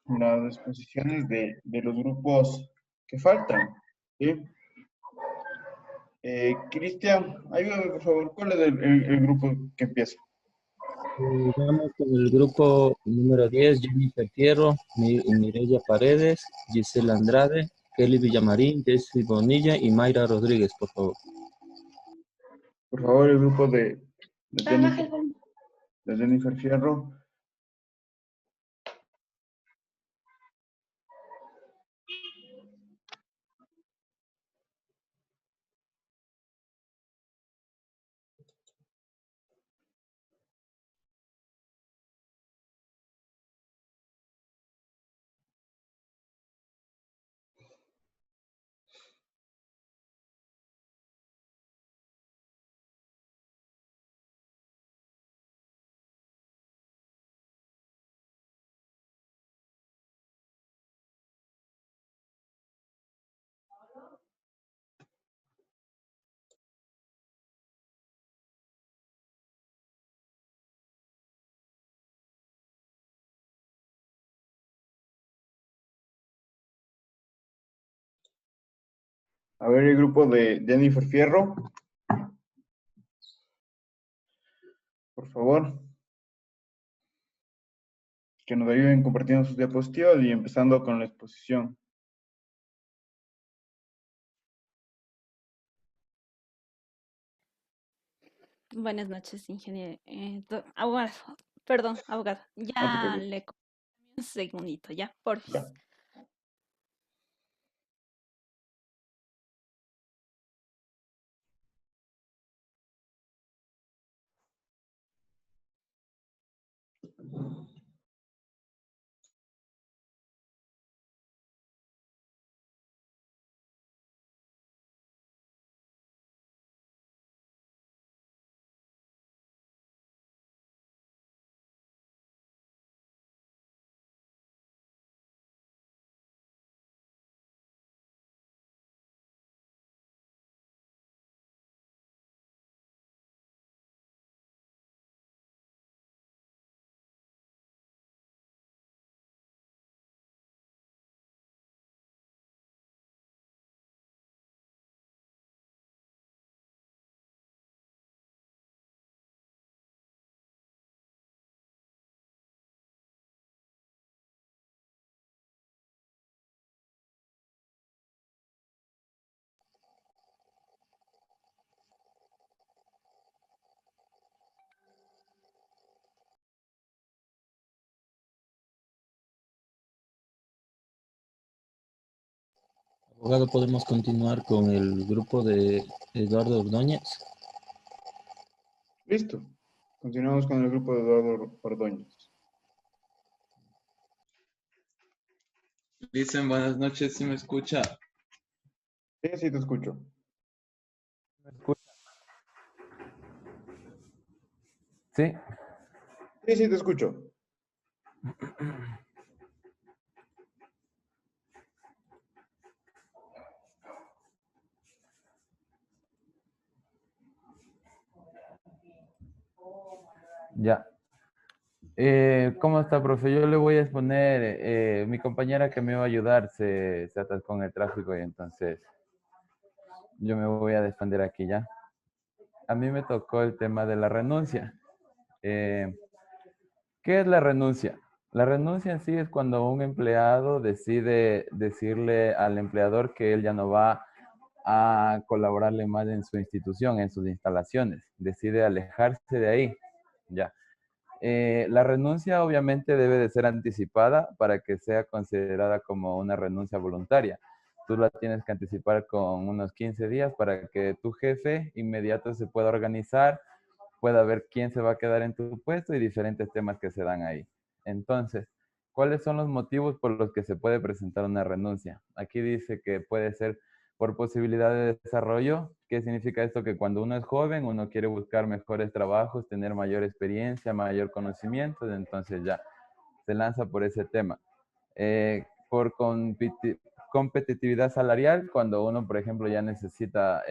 las exposiciones de los grupos que faltan. ¿Sí? Cristian, ayúdame por favor, ¿cuál es el grupo que empieza? Vamos con el grupo número 10, Jennifer Fierro, Mireya Paredes, Gisela Andrade, Kelly Villamarín, Jessy Bonilla y Mayra Rodríguez, por favor. Por favor, el grupo Baja el volumen. de Jennifer Fierro. A ver, el grupo de Jennifer Fierro. Por favor, que nos ayuden compartiendo sus diapositivas y empezando con la exposición. Buenas noches, ingeniero. Abogado, perdón, abogado. No te Ya preocupes. le un segundito, ya, porfis. Ya. Abogado, podemos continuar con el grupo de Eduardo Ordóñez. Listo. Continuamos con el grupo de Eduardo Ordóñez. Dicen buenas noches, ¿sí me escucha? Sí, sí, te escucho. Sí, Sí, sí, te escucho. ya. ¿Cómo está, profe? Yo le voy a exponer, mi compañera que me iba a ayudar se atascó en el tráfico y entonces yo me voy a defender aquí ya. A mí me tocó el tema de la renuncia. ¿Qué es la renuncia? La renuncia en sí es cuando un empleado decide decirle al empleador que él ya no va a colaborarle más en su institución, en sus instalaciones. Decide alejarse de ahí. Ya. La renuncia obviamente debe de ser anticipada para que sea considerada como una renuncia voluntaria. Tú la tienes que anticipar con unos 15 días para que tu jefe inmediato se pueda organizar, pueda ver quién se va a quedar en tu puesto y diferentes temas que se dan ahí. Entonces, ¿cuáles son los motivos por los que se puede presentar una renuncia? Aquí dice que puede ser por posibilidad de desarrollo. ¿Qué significa esto? Que cuando uno es joven, uno quiere buscar mejores trabajos, tener mayor experiencia, mayor conocimiento, entonces ya se lanza por ese tema. Por competitividad salarial, cuando uno, por ejemplo, ya necesita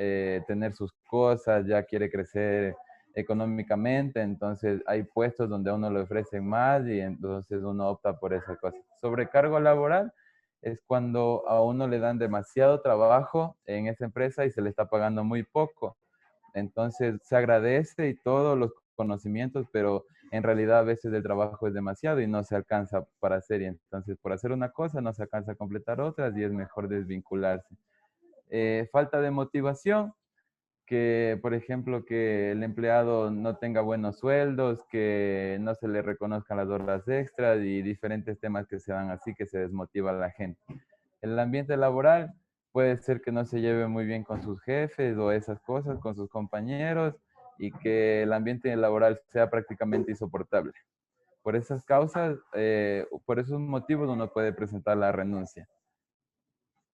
tener sus cosas, ya quiere crecer económicamente, entonces hay puestos donde a uno le ofrecen más y entonces uno opta por esas cosas. Sobrecargo laboral es cuando a uno le dan demasiado trabajo en esa empresa y se le está pagando muy poco. Entonces se agradece y todos los conocimientos, pero en realidad a veces el trabajo es demasiado y no se alcanza para hacer. Y entonces por hacer una cosa no se alcanza a completar otras y es mejor desvincularse. Falta de motivación, que por ejemplo que el empleado no tenga buenos sueldos, que no se le reconozcan las horas extras y diferentes temas que se dan así que se desmotiva a la gente. El ambiente laboral puede ser que no se lleve muy bien con sus jefes o esas cosas, con sus compañeros, y que el ambiente laboral sea prácticamente insoportable. Por esas causas, por esos motivos uno puede presentar la renuncia.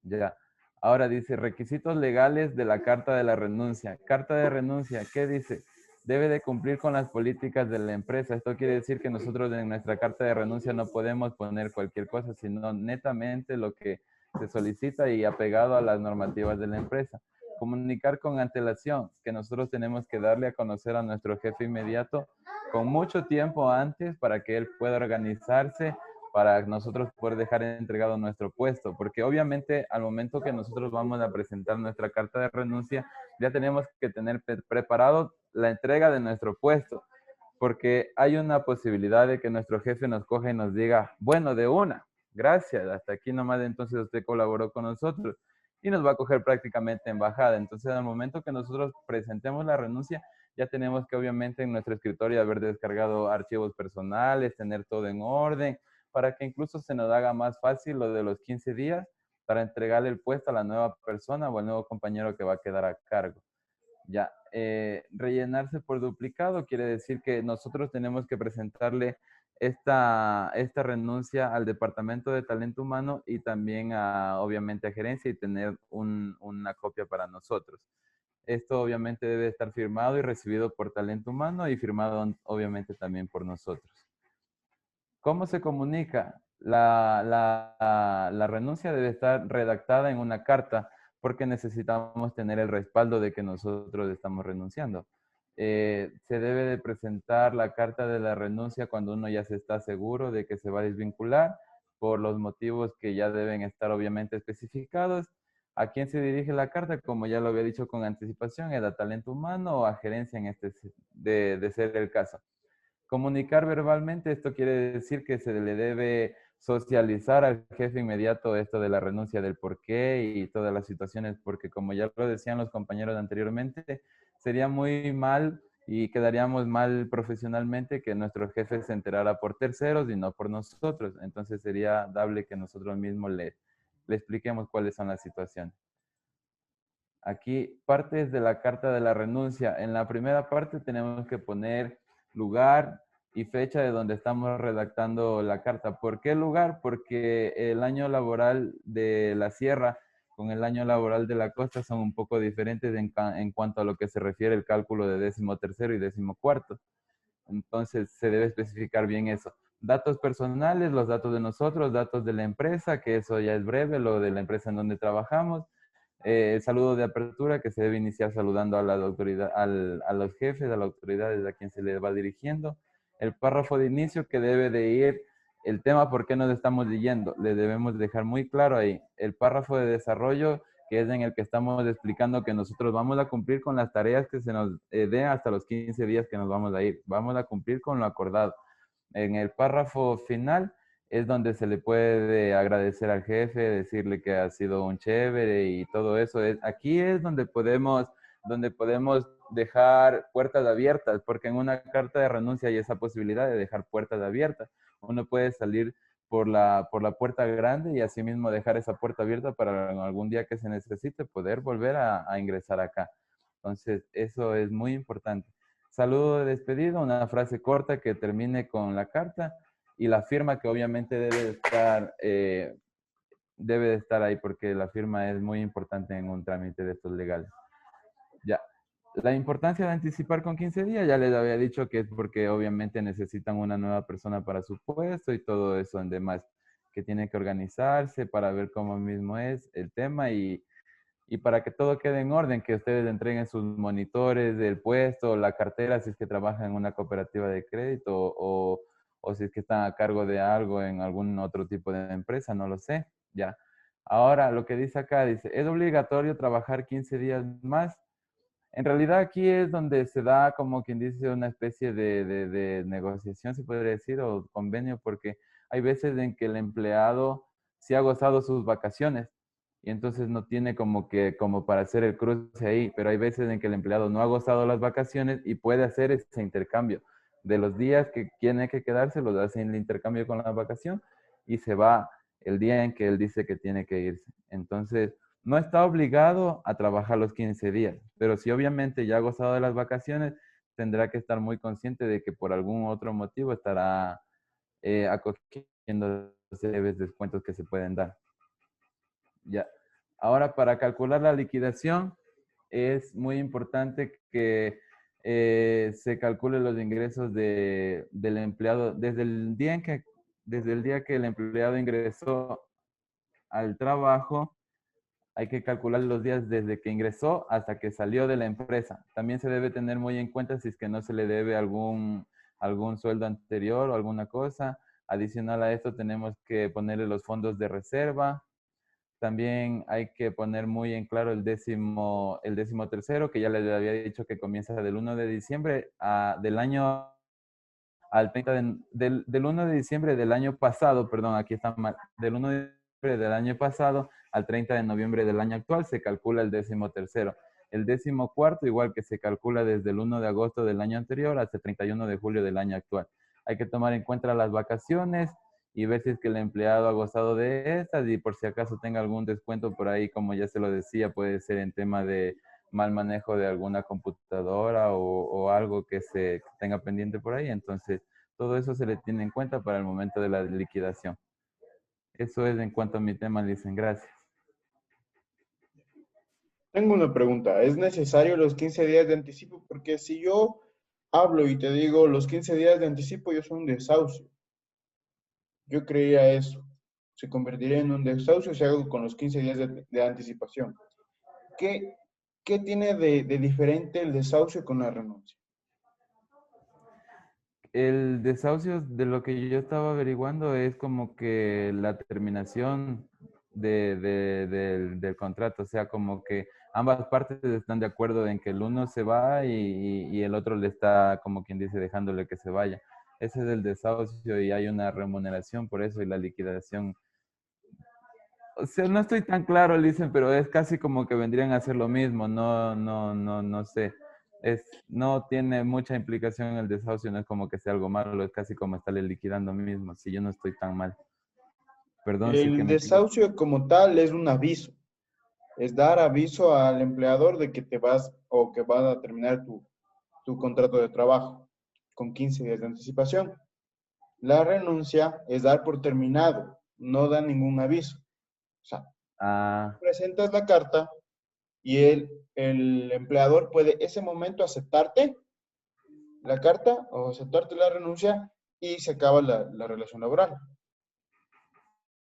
Ya. Ahora dice, requisitos legales de la carta de la renuncia. Carta de renuncia, ¿qué dice? Debe de cumplir con las políticas de la empresa. Esto quiere decir que nosotros en nuestra carta de renuncia no podemos poner cualquier cosa, sino netamente lo que se solicita y apegado a las normativas de la empresa. Comunicar con antelación, que nosotros tenemos que darle a conocer a nuestro jefe inmediato con mucho tiempo antes para que él pueda organizarse, para nosotros poder dejar entregado nuestro puesto, porque obviamente al momento que nosotros vamos a presentar nuestra carta de renuncia, ya tenemos que tener preparado la entrega de nuestro puesto, porque hay una posibilidad de que nuestro jefe nos coja y nos diga, bueno, de una, gracias, hasta aquí nomás entonces usted colaboró con nosotros, y nos va a coger prácticamente en bajada. Entonces al momento que nosotros presentemos la renuncia, ya tenemos que obviamente en nuestro escritorio haber descargado archivos personales, tener todo en orden, para que incluso se nos haga más fácil lo de los 15 días para entregarle el puesto a la nueva persona o al nuevo compañero que va a quedar a cargo. Ya, rellenarse por duplicado quiere decir que nosotros tenemos que presentarle esta renuncia al Departamento de Talento Humano y también obviamente a gerencia y tener una copia para nosotros. Esto obviamente debe estar firmado y recibido por Talento Humano y firmado obviamente también por nosotros. ¿Cómo se comunica? La renuncia debe estar redactada en una carta porque necesitamos tener el respaldo de que nosotros estamos renunciando. Se debe de presentar la carta de la renuncia cuando uno ya se está seguro de que se va a desvincular por los motivos que ya deben estar obviamente especificados. ¿A quién se dirige la carta? Como ya lo había dicho con anticipación, ¿es a talento humano o a gerencia en de ser el caso? Comunicar verbalmente, esto quiere decir que se le debe socializar al jefe inmediato esto de la renuncia, del porqué y todas las situaciones, porque como ya lo decían los compañeros anteriormente, sería muy mal y quedaríamos mal profesionalmente que nuestro jefe se enterara por terceros y no por nosotros. Entonces sería dable que nosotros mismos le expliquemos cuáles son las situaciones. Aquí, partes de la carta de la renuncia. En la primera parte tenemos que poner lugar y fecha de donde estamos redactando la carta. ¿Por qué lugar? Porque el año laboral de la sierra con el año laboral de la costa son un poco diferentes en cuanto a lo que se refiere el cálculo de 13º y 14º. Entonces se debe especificar bien eso. Datos personales, los datos de nosotros, datos de la empresa, que eso ya es breve, lo de la empresa en donde trabajamos. El saludo de apertura que se debe iniciar saludando a la autoridad, a los jefes, a las autoridades a quien se les va dirigiendo. El párrafo de inicio que debe de ir el tema por qué nos estamos leyendo. Le debemos dejar muy claro ahí. El párrafo de desarrollo que es en el que estamos explicando que nosotros vamos a cumplir con las tareas que se nos den hasta los 15 días que nos vamos a ir. Vamos a cumplir con lo acordado. En el párrafo final es donde se le puede agradecer al jefe, decirle que ha sido un chévere y todo eso. Aquí es donde podemos dejar puertas abiertas, porque en una carta de renuncia hay esa posibilidad de dejar puertas abiertas. Uno puede salir por la puerta grande y asimismo dejar esa puerta abierta para algún día que se necesite poder volver a ingresar acá. Entonces, eso es muy importante. Saludo de despedida, una frase corta que termine con la carta y la firma que obviamente debe de estar ahí porque la firma es muy importante en un trámite de estos legales. Ya. La importancia de anticipar con 15 días, ya les había dicho que es porque obviamente necesitan una nueva persona para su puesto y todo eso en demás, que tiene que organizarse para ver cómo mismo es el tema y para que todo quede en orden, que ustedes entreguen sus monitores del puesto, la cartera, si es que trabajan en una cooperativa de crédito, o si es que están a cargo de algo en algún otro tipo de empresa, no lo sé, ya. Ahora, lo que dice acá, dice, ¿es obligatorio trabajar 15 días más? En realidad aquí es donde se da, como quien dice, una especie de negociación, se podría decir, o convenio, porque hay veces en que el empleado sí ha gozado sus vacaciones y entonces no tiene como para hacer el cruce ahí, pero hay veces en que el empleado no ha gozado las vacaciones y puede hacer ese intercambio. De los días que tiene que quedarse, los hace en el intercambio con la vacación y se va el día en que él dice que tiene que irse. Entonces, no está obligado a trabajar los 15 días, pero si obviamente ya ha gozado de las vacaciones, tendrá que estar muy consciente de que por algún otro motivo estará acogiendo los leves descuentos que se pueden dar. Ya. Ahora, para calcular la liquidación, es muy importante que se calcule los ingresos del empleado desde el día que el empleado ingresó al trabajo. Hay que calcular los días desde que ingresó hasta que salió de la empresa. También se debe tener muy en cuenta si es que no se le debe algún sueldo anterior o alguna cosa. Adicional a esto tenemos que ponerle los fondos de reserva. También hay que poner muy en claro el décimo tercero, que ya les había dicho que comienza del 1 de diciembre del año al 30 del 1 de diciembre del año pasado, perdón, aquí está mal, del 1 de diciembre del año pasado al 30 de noviembre del año actual se calcula el décimo tercero. El décimo cuarto, igual que se calcula desde el 1 de agosto del año anterior hasta el 31 de julio del año actual. Hay que tomar en cuenta las vacaciones y ver si es que el empleado ha gozado de estas y por si acaso tenga algún descuento por ahí, como ya se lo decía, puede ser en tema de mal manejo de alguna computadora o algo que se tenga pendiente por ahí. Entonces, todo eso se le tiene en cuenta para el momento de la liquidación. Eso es en cuanto a mi tema, dicen. Gracias. Tengo una pregunta. ¿Es necesario los 15 días de anticipo? Porque si yo hablo y te digo los 15 días de anticipo, yo soy un desahucio. Yo creía eso. Se convertiría en un desahucio si hago con los 15 días de anticipación. ¿Qué, qué tiene de diferente el desahucio con la renuncia? El desahucio, de lo que yo estaba averiguando, es como que la terminación del contrato, o sea, como que ambas partes están de acuerdo en que el uno se va y el otro le está, como quien dice, dejándole que se vaya. Ese es el desahucio y hay una remuneración por eso y la liquidación. O sea, no estoy tan claro, dicen, pero es casi como que vendrían a hacer lo mismo. No sé. No tiene mucha implicación en el desahucio, no es como que sea algo malo, es casi como estarle liquidando mismo, si yo no estoy tan mal. Perdón si es que El me equivoco. desahucio como tal es un aviso. Es dar aviso al empleador de que te vas o que vas a terminar tu contrato de trabajo con 15 días de anticipación. La renuncia es dar por terminado, no da ningún aviso. O sea, Ah, presentas la carta y el empleador puede ese momento aceptarte la carta o aceptarte la renuncia y se acaba la relación laboral.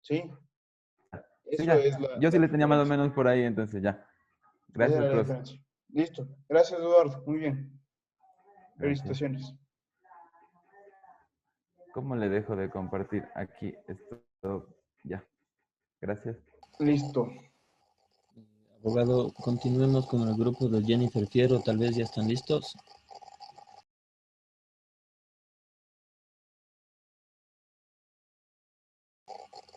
¿Sí? sí, Eso ya. es Yo sí la le tenía más o diferencia. menos por ahí, entonces ya. Esa es Gracias, la profe. diferencia. Listo. Gracias, Eduardo. Muy bien. Gracias. Felicitaciones. ¿Cómo le dejo de compartir aquí esto? Ya. Gracias. Listo. Abogado, continuemos con el grupo de Jennifer Fierro, tal vez ya están listos.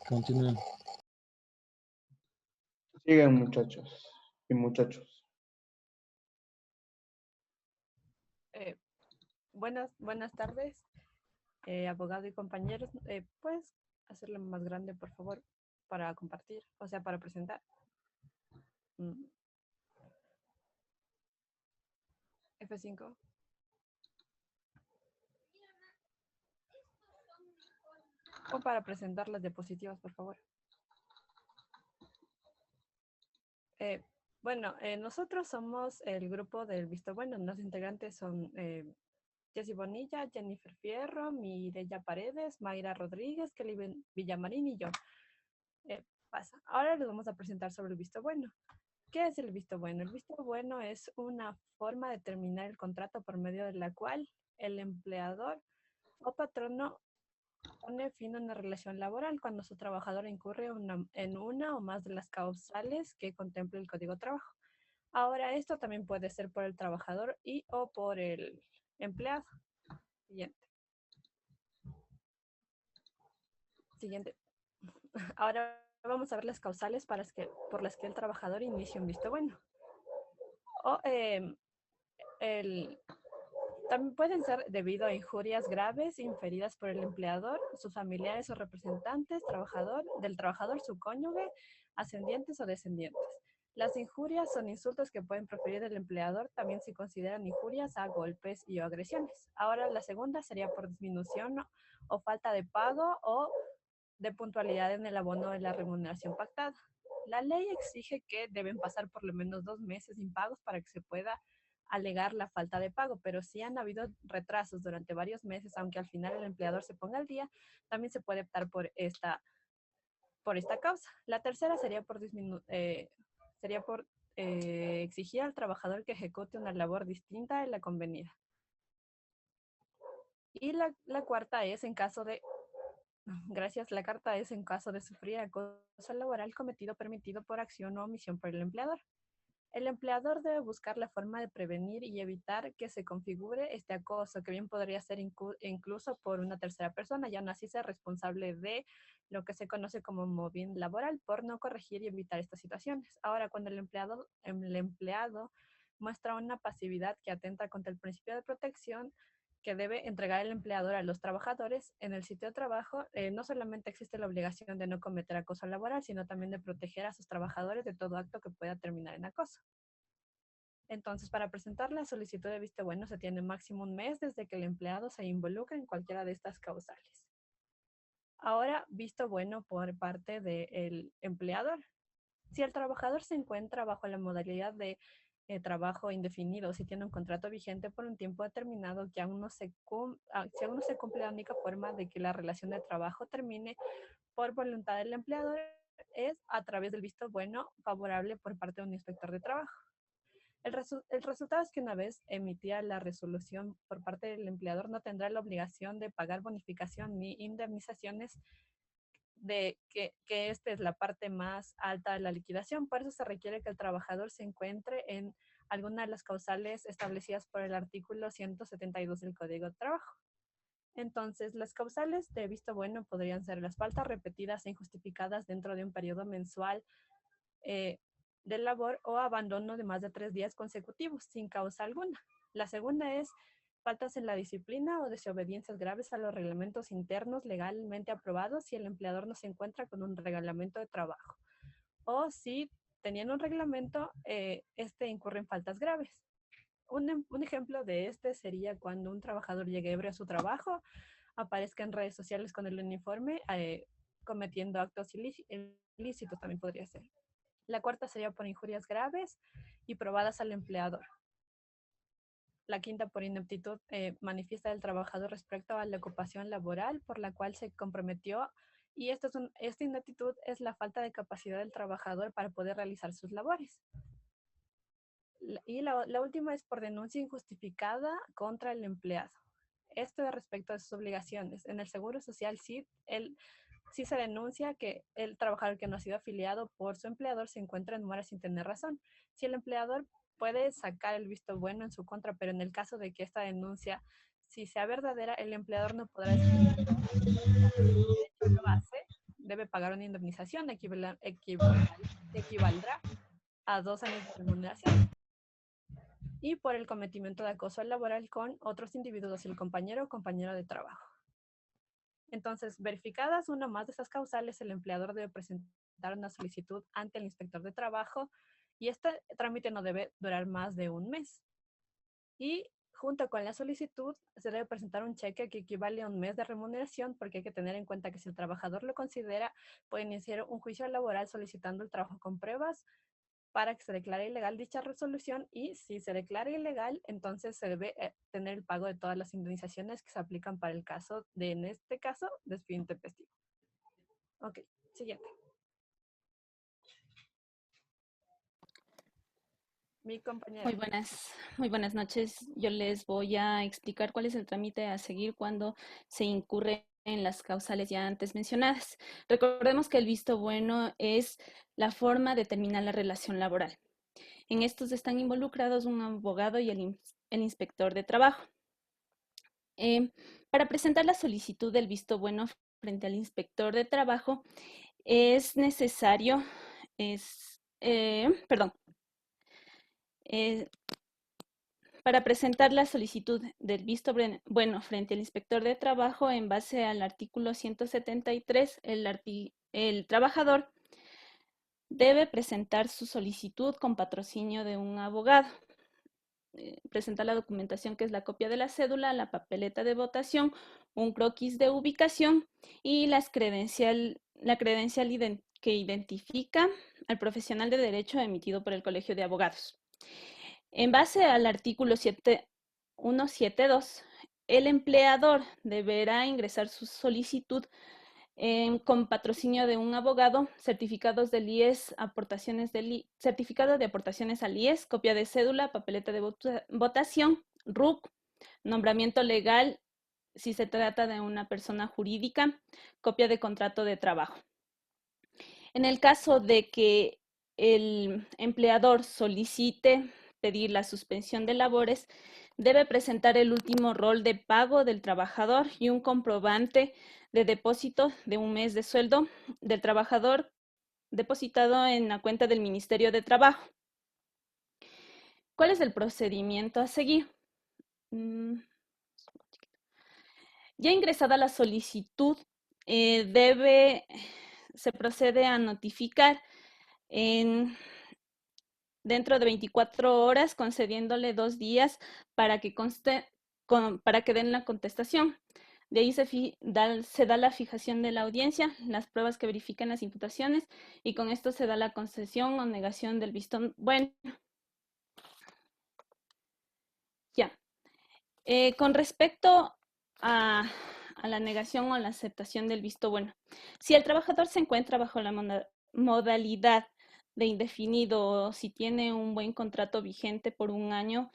Continúen. Sigan, muchachos y muchachos. Eh, buenas tardes, abogado y compañeros. ¿Puedes hacerlo más grande, por favor, para compartir, o sea, para presentar? Mm, F5. O para presentar las diapositivas, por favor. Nosotros somos el grupo del Visto Bueno. Los integrantes son Jessy Bonilla, Jennifer Fierro, Mireya Paredes, Mayra Rodríguez, Kelly Villamarín y yo. Ahora les vamos a presentar sobre el Visto Bueno. ¿Qué es el visto bueno? El visto bueno es una forma de terminar el contrato por medio de la cual el empleador o patrono pone fin a una relación laboral cuando su trabajador incurre en una o más de las causales que contempla el Código de Trabajo. Ahora, esto también puede ser por el trabajador y o por el empleado. Siguiente. Ahora vamos a ver las causales por las que el trabajador inicia un visto bueno. O, también pueden ser debido a injurias graves inferidas por el empleador, sus familiares o representantes, del trabajador, su cónyuge, ascendientes o descendientes. Las injurias son insultos que pueden proferir el empleador, también se consideran injurias a golpes y o agresiones. Ahora la segunda sería por disminución o falta de pago o de puntualidad en el abono de la remuneración pactada. La ley exige que deben pasar por lo menos 2 meses sin pagos para que se pueda alegar la falta de pago, pero si han habido retrasos durante varios meses, aunque al final el empleador se ponga al día, también se puede optar por esta causa. La tercera sería por exigir al trabajador que ejecute una labor distinta de la convenida. Y la cuarta es en caso de la carta es en caso de sufrir acoso laboral cometido o permitido por acción o omisión por el empleador. El empleador debe buscar la forma de prevenir y evitar que se configure este acoso, que bien podría ser incluso por una tercera persona, ya no así ser responsable de lo que se conoce como mobbing laboral, por no corregir y evitar estas situaciones. Ahora, cuando el empleado muestra una pasividad que atenta contra el principio de protección que debe entregar el empleador a los trabajadores en el sitio de trabajo, no solamente existe la obligación de no cometer acoso laboral, sino también de proteger a sus trabajadores de todo acto que pueda terminar en acoso. Entonces, para presentar la solicitud de visto bueno, se tiene máximo un mes desde que el empleado se involucre en cualquiera de estas causales. Ahora, visto bueno por parte del empleador. Si el trabajador se encuentra bajo la modalidad de trabajo indefinido, si tiene un contrato vigente por un tiempo determinado que aún no si aún no se cumple la única forma de que la relación de trabajo termine por voluntad del empleador, es a través del visto bueno favorable por parte de un inspector de trabajo. El resultado es que una vez emitida la resolución por parte del empleador, no tendrá la obligación de pagar bonificación ni indemnizaciones de que esta es la parte más alta de la liquidación. Por eso se requiere que el trabajador se encuentre en alguna de las causales establecidas por el artículo 172 del Código de Trabajo. Entonces, las causales de visto bueno podrían ser las faltas repetidas e injustificadas dentro de un periodo mensual de labor o abandono de más de 3 días consecutivos sin causa alguna. La segunda es faltas en la disciplina o desobediencias graves a los reglamentos internos legalmente aprobados si el empleador no se encuentra con un reglamento de trabajo. O si teniendo un reglamento, este incurre en faltas graves. Un ejemplo de este sería cuando un trabajador llegue ebrio a su trabajo, aparezca en redes sociales con el uniforme, cometiendo actos ilícitos también podría ser. La cuarta sería por injurias graves y probadas al empleador. La quinta por ineptitud manifiesta del trabajador respecto a la ocupación laboral por la cual se comprometió, y esta ineptitud es la falta de capacidad del trabajador para poder realizar sus labores. Y la última es por denuncia injustificada contra el empleado. Esto es respecto a sus obligaciones. En el Seguro Social sí se denuncia que el trabajador que no ha sido afiliado por su empleador se encuentra en mora sin tener razón. Si el empleador puede sacar el visto bueno en su contra, pero en el caso de que esta denuncia, si sea verdadera, el empleador no podrá decir que de hecho lo hace, debe pagar una indemnización equivaldrá a 2 años de remuneración. Y por el cometimiento de acoso laboral con otros individuos, el compañero o compañera de trabajo. Entonces, verificadas una más de estas causales, el empleador debe presentar una solicitud ante el inspector de trabajo y este trámite no debe durar más de un mes. Y junto con la solicitud se debe presentar un cheque que equivale a un mes de remuneración, porque hay que tener en cuenta que si el trabajador lo considera, puede iniciar un juicio laboral solicitando el trabajo con pruebas para que se declare ilegal dicha resolución, y si se declara ilegal, entonces se debe tener el pago de todas las indemnizaciones que se aplican para el caso de, en este caso, despido intempestivo. Ok, siguiente. Mi compañera. Muy buenas noches. Yo les voy a explicar cuál es el trámite a seguir cuando se incurre en las causales ya antes mencionadas. Recordemos que el visto bueno es la forma de terminar la relación laboral. En estos están involucrados un abogado y el inspector de trabajo. Para presentar la solicitud del visto bueno frente al inspector de trabajo es necesario, para presentar la solicitud del visto bueno frente al inspector de trabajo en base al artículo 173, el trabajador debe presentar su solicitud con patrocinio de un abogado. Presentar la documentación que es la copia de la cédula, la papeleta de votación, un croquis de ubicación y la credencial que identifica al profesional de derecho emitido por el Colegio de Abogados. En base al artículo 172, el empleador deberá ingresar su solicitud con patrocinio de un abogado, certificados del IES, certificado de aportaciones al IES, copia de cédula, papeleta de votación, RUC, nombramiento legal si se trata de una persona jurídica, copia de contrato de trabajo. En el caso de que el empleador solicite pedir la suspensión de labores, debe presentar el último rol de pago del trabajador y un comprobante de depósito de un mes de sueldo del trabajador depositado en la cuenta del Ministerio de Trabajo. ¿Cuál es el procedimiento a seguir? Ya ingresada la solicitud, se procede a notificar dentro de 24 horas, concediéndole 2 días para que den la contestación. De ahí se da la fijación de la audiencia, las pruebas que verifican las imputaciones y con esto se da la concesión o negación del visto bueno. Ya. Con respecto a la negación o la aceptación del visto bueno, si el trabajador se encuentra bajo la modalidad de indefinido o si tiene un buen contrato vigente por 1 año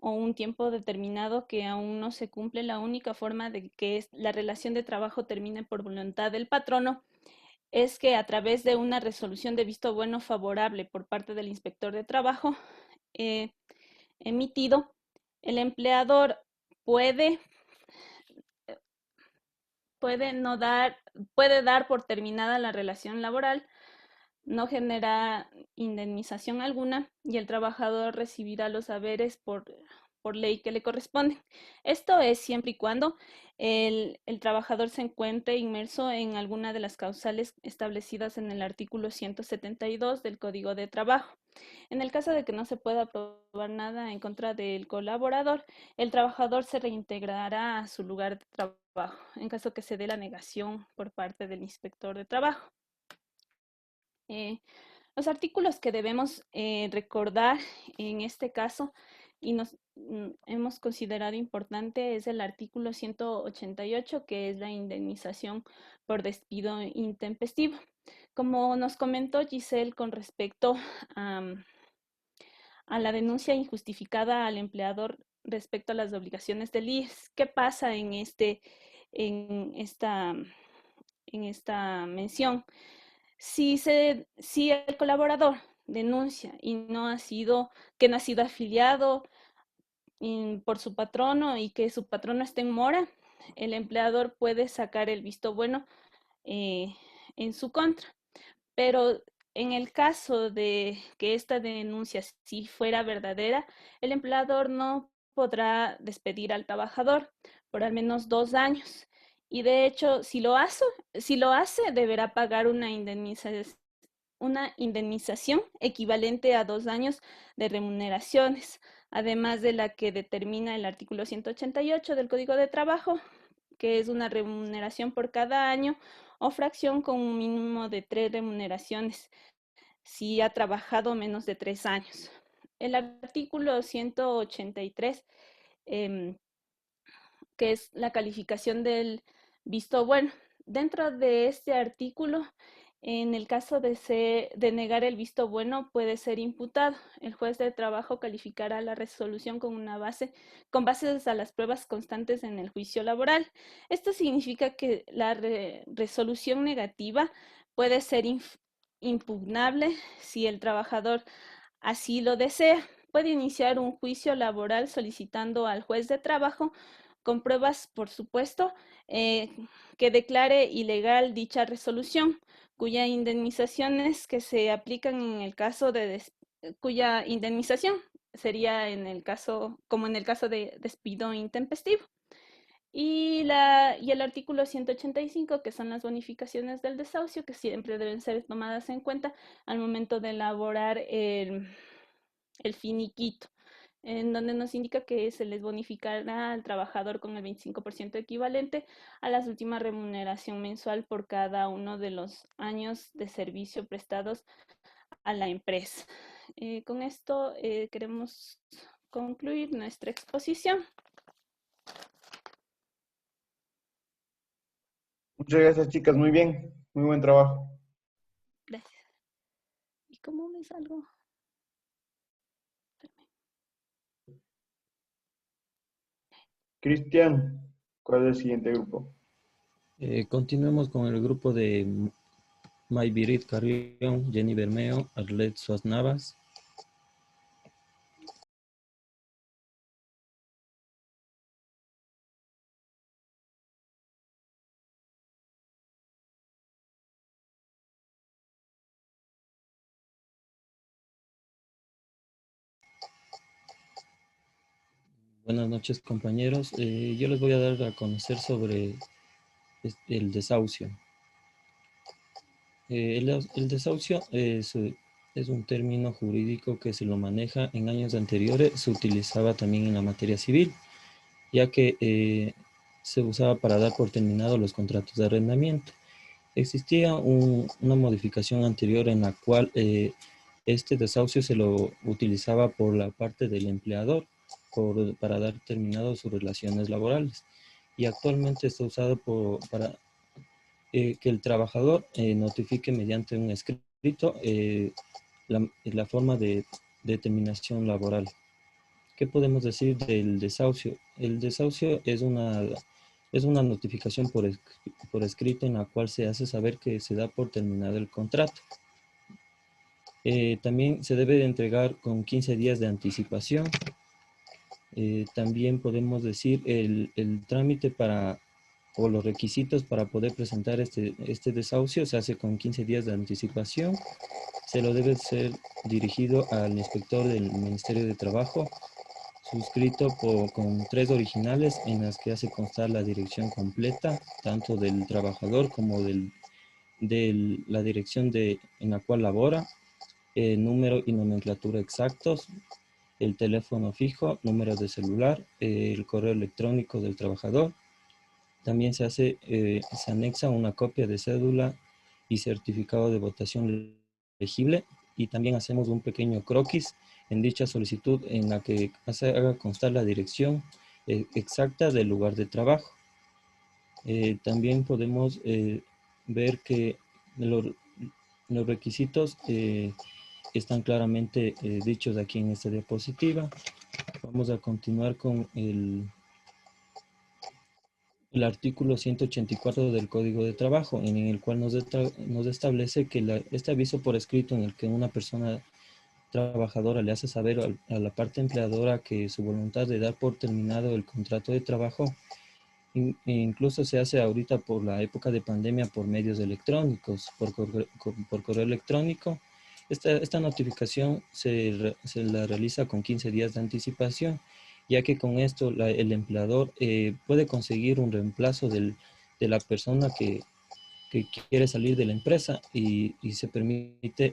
o un tiempo determinado que aún no se cumple, la única forma de que la relación de trabajo termine por voluntad del patrono es que a través de una resolución de visto bueno favorable por parte del inspector de trabajo emitido, el empleador puede dar por terminada la relación laboral, no genera indemnización alguna y el trabajador recibirá los haberes por ley que le corresponden. Esto es siempre y cuando el trabajador se encuentre inmerso en alguna de las causales establecidas en el artículo 172 del Código de Trabajo. En el caso de que no se pueda probar nada en contra del colaborador, el trabajador se reintegrará a su lugar de trabajo en caso que se dé la negación por parte del inspector de trabajo. Los artículos que debemos recordar en este caso y hemos considerado importante es el artículo 188, que es la indemnización por despido intempestivo. Como nos comentó Giselle con respecto a la denuncia injustificada al empleador respecto a las obligaciones del IES, ¿qué pasa en esta mención? Si el colaborador denuncia y que no ha sido afiliado por su patrono y que su patrono esté en mora, el empleador puede sacar el visto bueno en su contra. Pero en el caso de que esta denuncia sí fuera verdadera, el empleador no podrá despedir al trabajador por al menos 2 años. Y de hecho, si lo hace, deberá pagar una indemnización equivalente a 2 años de remuneraciones, además de la que determina el artículo 188 del Código de Trabajo, que es una remuneración por cada año o fracción con un mínimo de 3 remuneraciones si ha trabajado menos de 3 años. El artículo 183, que es la calificación del visto bueno. Dentro de este artículo En el caso de negar el visto bueno, puede ser imputado. El juez de trabajo calificará la resolución con bases a las pruebas constantes en el juicio laboral. Esto significa que la resolución negativa puede ser impugnable si el trabajador así lo desea. Puede iniciar un juicio laboral solicitando al juez de trabajo con pruebas, por supuesto, que declare ilegal dicha resolución, cuya indemnizaciones que se aplican en el caso cuya indemnización sería como en el caso de despido intempestivo. Y el artículo 185, que son las bonificaciones del desahucio, que siempre deben ser tomadas en cuenta al momento de elaborar el finiquito, en donde nos indica que se les bonificará al trabajador con el 25% equivalente a la última remuneración mensual por cada uno de los años de servicio prestados a la empresa. Con esto queremos concluir nuestra exposición. Muchas gracias, chicas. Muy bien. Muy buen trabajo. Gracias. ¿Y cómo me salgo? Cristian, ¿cuál es el siguiente grupo? Continuemos con el grupo de Mayvirit Carrión, Jenny Bermeo, Arlet Suaz Navas. Buenas noches, compañeros. Yo les voy a dar a conocer sobre el desahucio. El desahucio es un término jurídico que se lo maneja en años anteriores, se utilizaba también en la materia civil, ya que se usaba para dar por terminado los contratos de arrendamiento. Existía una modificación anterior en la cual este desahucio se lo utilizaba por la parte del empleador para dar terminado sus relaciones laborales. Y actualmente está usado para que el trabajador notifique mediante un escrito la forma de terminación laboral. ¿Qué podemos decir del desahucio? El desahucio es una notificación por escrito en la cual se hace saber que se da por terminado el contrato. También se debe de entregar con 15 días de anticipación. También podemos decir el trámite o los requisitos para poder presentar este desahucio se hace con 15 días de anticipación. Se lo debe ser dirigido al inspector del Ministerio de Trabajo, suscrito con 3 originales en las que hace constar la dirección completa, tanto del trabajador como de la dirección en la cual labora, número y nomenclatura exactos, el teléfono fijo, número de celular, el correo electrónico del trabajador. También se anexa una copia de cédula y certificado de votación elegible, y también hacemos un pequeño croquis en dicha solicitud en la que haga constar la dirección exacta del lugar de trabajo. También podemos ver que los requisitos están claramente dichos aquí en esta diapositiva. Vamos a continuar con el artículo 184 del Código de Trabajo, en el cual nos establece que este aviso por escrito en el que una persona trabajadora le hace saber a la parte empleadora que su voluntad de dar por terminado el contrato de trabajo, incluso se hace ahorita por la época de pandemia por medios electrónicos, por correo electrónico. Esta notificación se la realiza con 15 días de anticipación, ya que con esto el empleador puede conseguir un reemplazo de la persona que quiere salir de la empresa, y se permite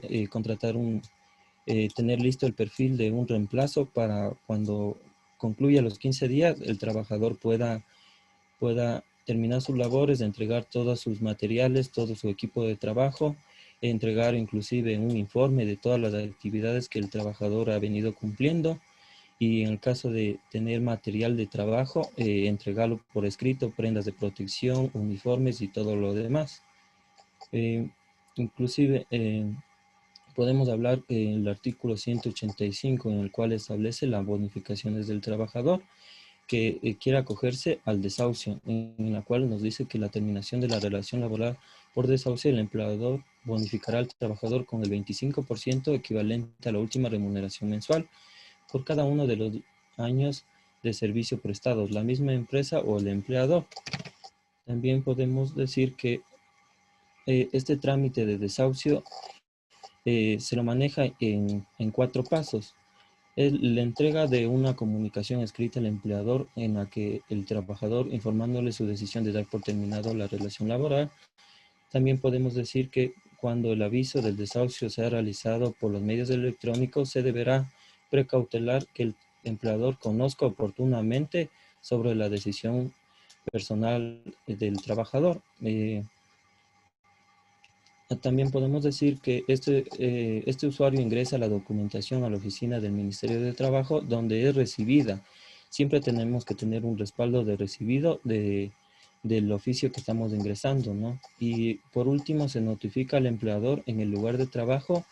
tener listo el perfil de un reemplazo para cuando concluya los 15 días el trabajador pueda terminar sus labores, de entregar todos sus materiales, todo su equipo de trabajo, entregar inclusive un informe de todas las actividades que el trabajador ha venido cumpliendo, y en el caso de tener material de trabajo, entregarlo por escrito, prendas de protección, uniformes y todo lo demás. Inclusive podemos hablar del artículo 185 en el cual establece las bonificaciones del trabajador que quiera acogerse al desahucio, en la cual nos dice que la terminación de la relación laboral por desahucio, el empleador bonificará al trabajador con el 25% equivalente a la última remuneración mensual por cada uno de los años de servicio prestados, la misma empresa o el empleador. También podemos decir que este trámite de desahucio se lo maneja en 4 pasos. Es la entrega de una comunicación escrita al empleador en la que el trabajador informándole su decisión de dar por terminado la relación laboral. También podemos decir que cuando el aviso del desahucio sea realizado por los medios electrónicos, se deberá precautelar que el empleador conozca oportunamente sobre la decisión personal del trabajador. También podemos decir que este usuario ingresa la documentación a la oficina del Ministerio de Trabajo donde es recibida. Siempre tenemos que tener un respaldo de recibido del oficio que estamos ingresando, ¿no? Y por último, se notifica al empleador en el lugar de trabajo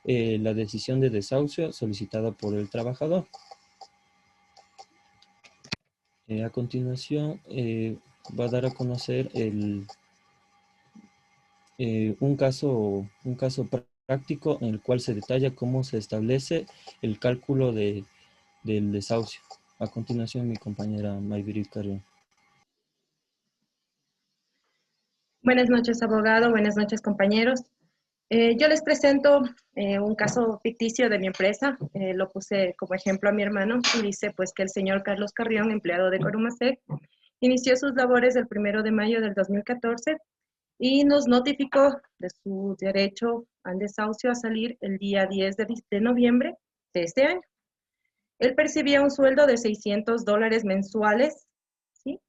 la decisión de desahucio solicitada por el trabajador. A continuación, va a dar a conocer un caso práctico en el cual se detalla cómo se establece el cálculo del desahucio. A continuación, mi compañera Mayvirit Carrión. Buenas noches, abogado. Buenas noches, compañeros. Yo les presento un caso ficticio de mi empresa. Lo puse como ejemplo a mi hermano y dice pues que el señor Carlos Carrión, empleado de Corumasec, inició sus labores el 1 de mayo del 2014 y nos notificó de su derecho al desahucio a salir el día 10 de noviembre de este año. Él percibía un sueldo de $600 mensuales, ¿sí?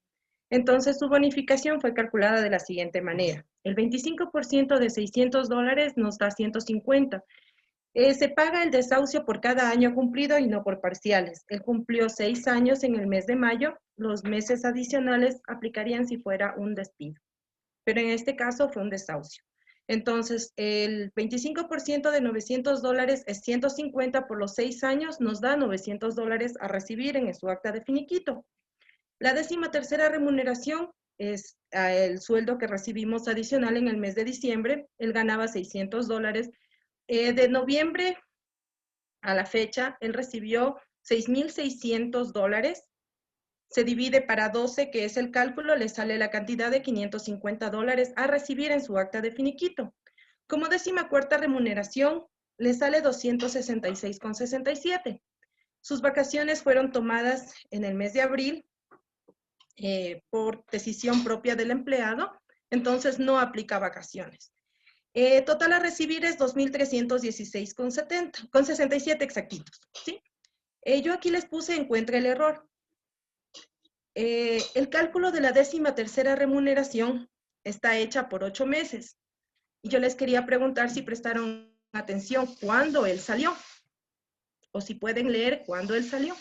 Entonces su bonificación fue calculada de la siguiente manera. El 25% de $600 nos da 150. Se paga el desahucio por cada año cumplido y no por parciales. Él cumplió 6 años en el mes de mayo. Los meses adicionales aplicarían si fuera un despido. Pero en este caso fue un desahucio. Entonces, el 25% de $900 es 150 por los 6 años, nos da $900 a recibir en su acta de finiquito. La 13ª remuneración es el sueldo que recibimos adicional en el mes de diciembre. Él ganaba $600. De noviembre a la fecha, él recibió $6,600. Se divide para 12, que es el cálculo, le sale la cantidad de $550 a recibir en su acta de finiquito. Como 14ª remuneración, le sale $266,67. Sus vacaciones fueron tomadas en el mes de abril por decisión propia del empleado, entonces no aplica vacaciones. Total a recibir es $2,316,67 exactitos, ¿sí? Yo aquí les puse encuentre el error. El cálculo de la 13ª remuneración está hecha por 8 meses. Y yo les quería preguntar si prestaron atención cuándo él salió. O si pueden leer cuándo él salió.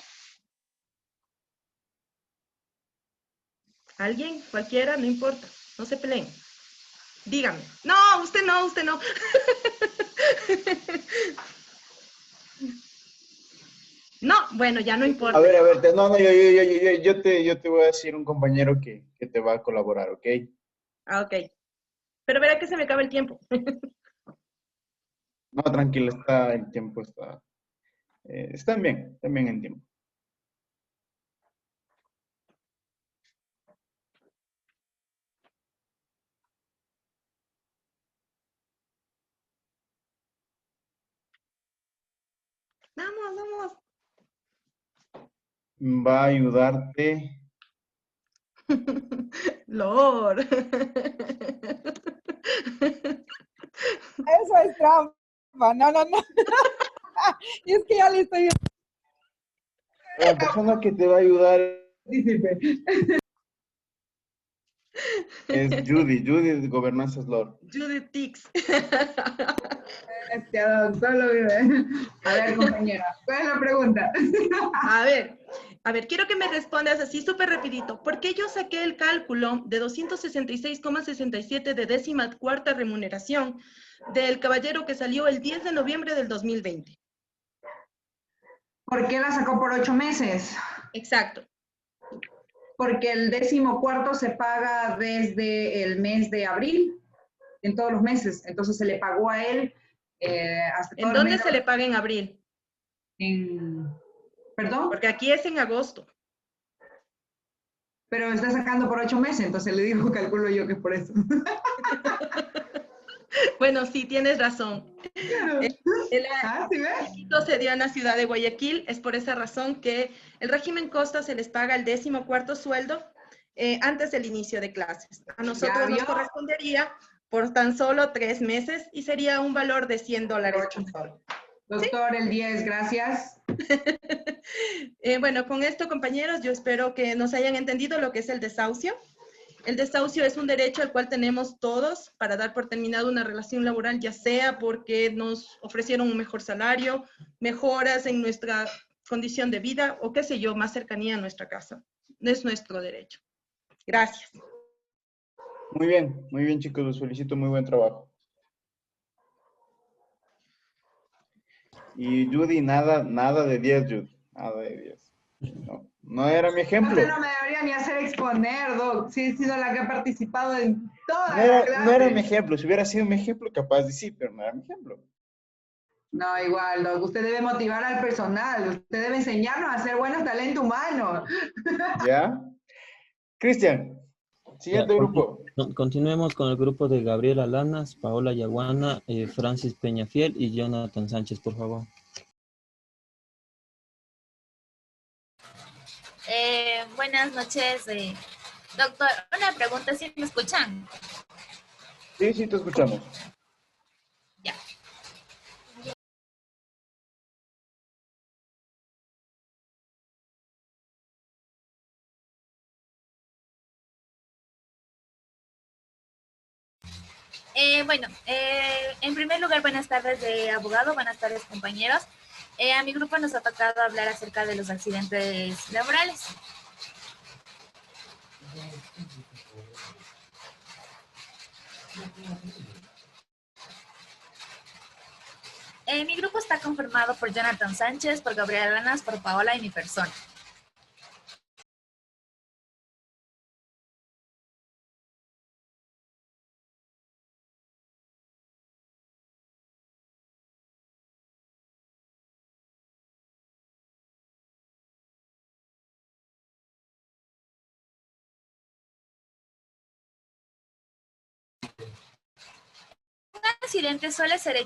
¿Alguien? ¿Cualquiera? No importa. No se peleen. Díganme. No, usted no, usted no. No, bueno, ya no importa. A ver, no, yo te voy a decir un compañero que te va a colaborar, ¿ok? Ah, ok. Pero verá que se me acaba el tiempo. No, tranquilo, el tiempo está bien en tiempo. Vamos. Va a ayudarte. Lord. Eso es trampa. No. Y es que ya le estoy... La persona que te va a ayudar es Judy de Gobernanzas Lord. Judy Tix. A ver, compañera, ¿cuál es la pregunta? A ver, A ver, quiero que me respondas así súper rapidito. ¿Por qué yo saqué el cálculo de 266,67 de 14ª remuneración del caballero que salió el 10 de noviembre del 2020? ¿Por qué la sacó por 8 meses? Exacto. Porque el 14º se paga desde el mes de abril, en todos los meses. Entonces se le pagó a él hasta todo ¿En el dónde mes se le paga en abril? ¿Perdón? Porque aquí es en agosto. Pero está sacando por 8 meses, entonces le digo, calculo yo que es por eso. Bueno, sí, tienes razón. Claro. ¿Sí ves? Esto se dio en la ciudad de Guayaquil. Es por esa razón que el régimen Costa se les paga el 14º sueldo antes del inicio de clases. A nosotros nos correspondería por tan solo 3 meses y sería un valor de $100. Doctor, el 10, gracias. Bueno, con esto, compañeros, yo espero que nos hayan entendido lo que es el desahucio. El desahucio es un derecho al cual tenemos todos para dar por terminado una relación laboral, ya sea porque nos ofrecieron un mejor salario, mejoras en nuestra condición de vida o qué sé yo, más cercanía a nuestra casa. Es nuestro derecho. Gracias. Muy bien chicos, los felicito, muy buen trabajo. Y Judy, nada de 10, Judy, nada de 10. No era mi ejemplo. Usted no me debería ni hacer exponer, Doc. Sí, he sido la que ha participado en todas las clases. No era mi ejemplo. Si hubiera sido mi ejemplo, capaz de sí, pero no era mi ejemplo. No, igual, Doc. Usted debe motivar al personal. Usted debe enseñarnos a ser buenos talentos humanos. ¿Ya? Cristian, siguiente grupo. Continuemos con el grupo de Gabriela Lanas, Paola Yaguana, Francis Peñafiel y Jonathan Sánchez, por favor. Buenas noches, doctor. Una pregunta, ¿sí me escuchan? Sí, te escuchamos. Ya. Bueno, en primer lugar, buenas tardes de abogado, buenas tardes compañeros. A mi grupo nos ha tocado hablar acerca de los accidentes laborales. Mi grupo está conformado por Jonathan Sánchez, por Gabriela Lanas, por Paola y mi persona. Un accidente suele ser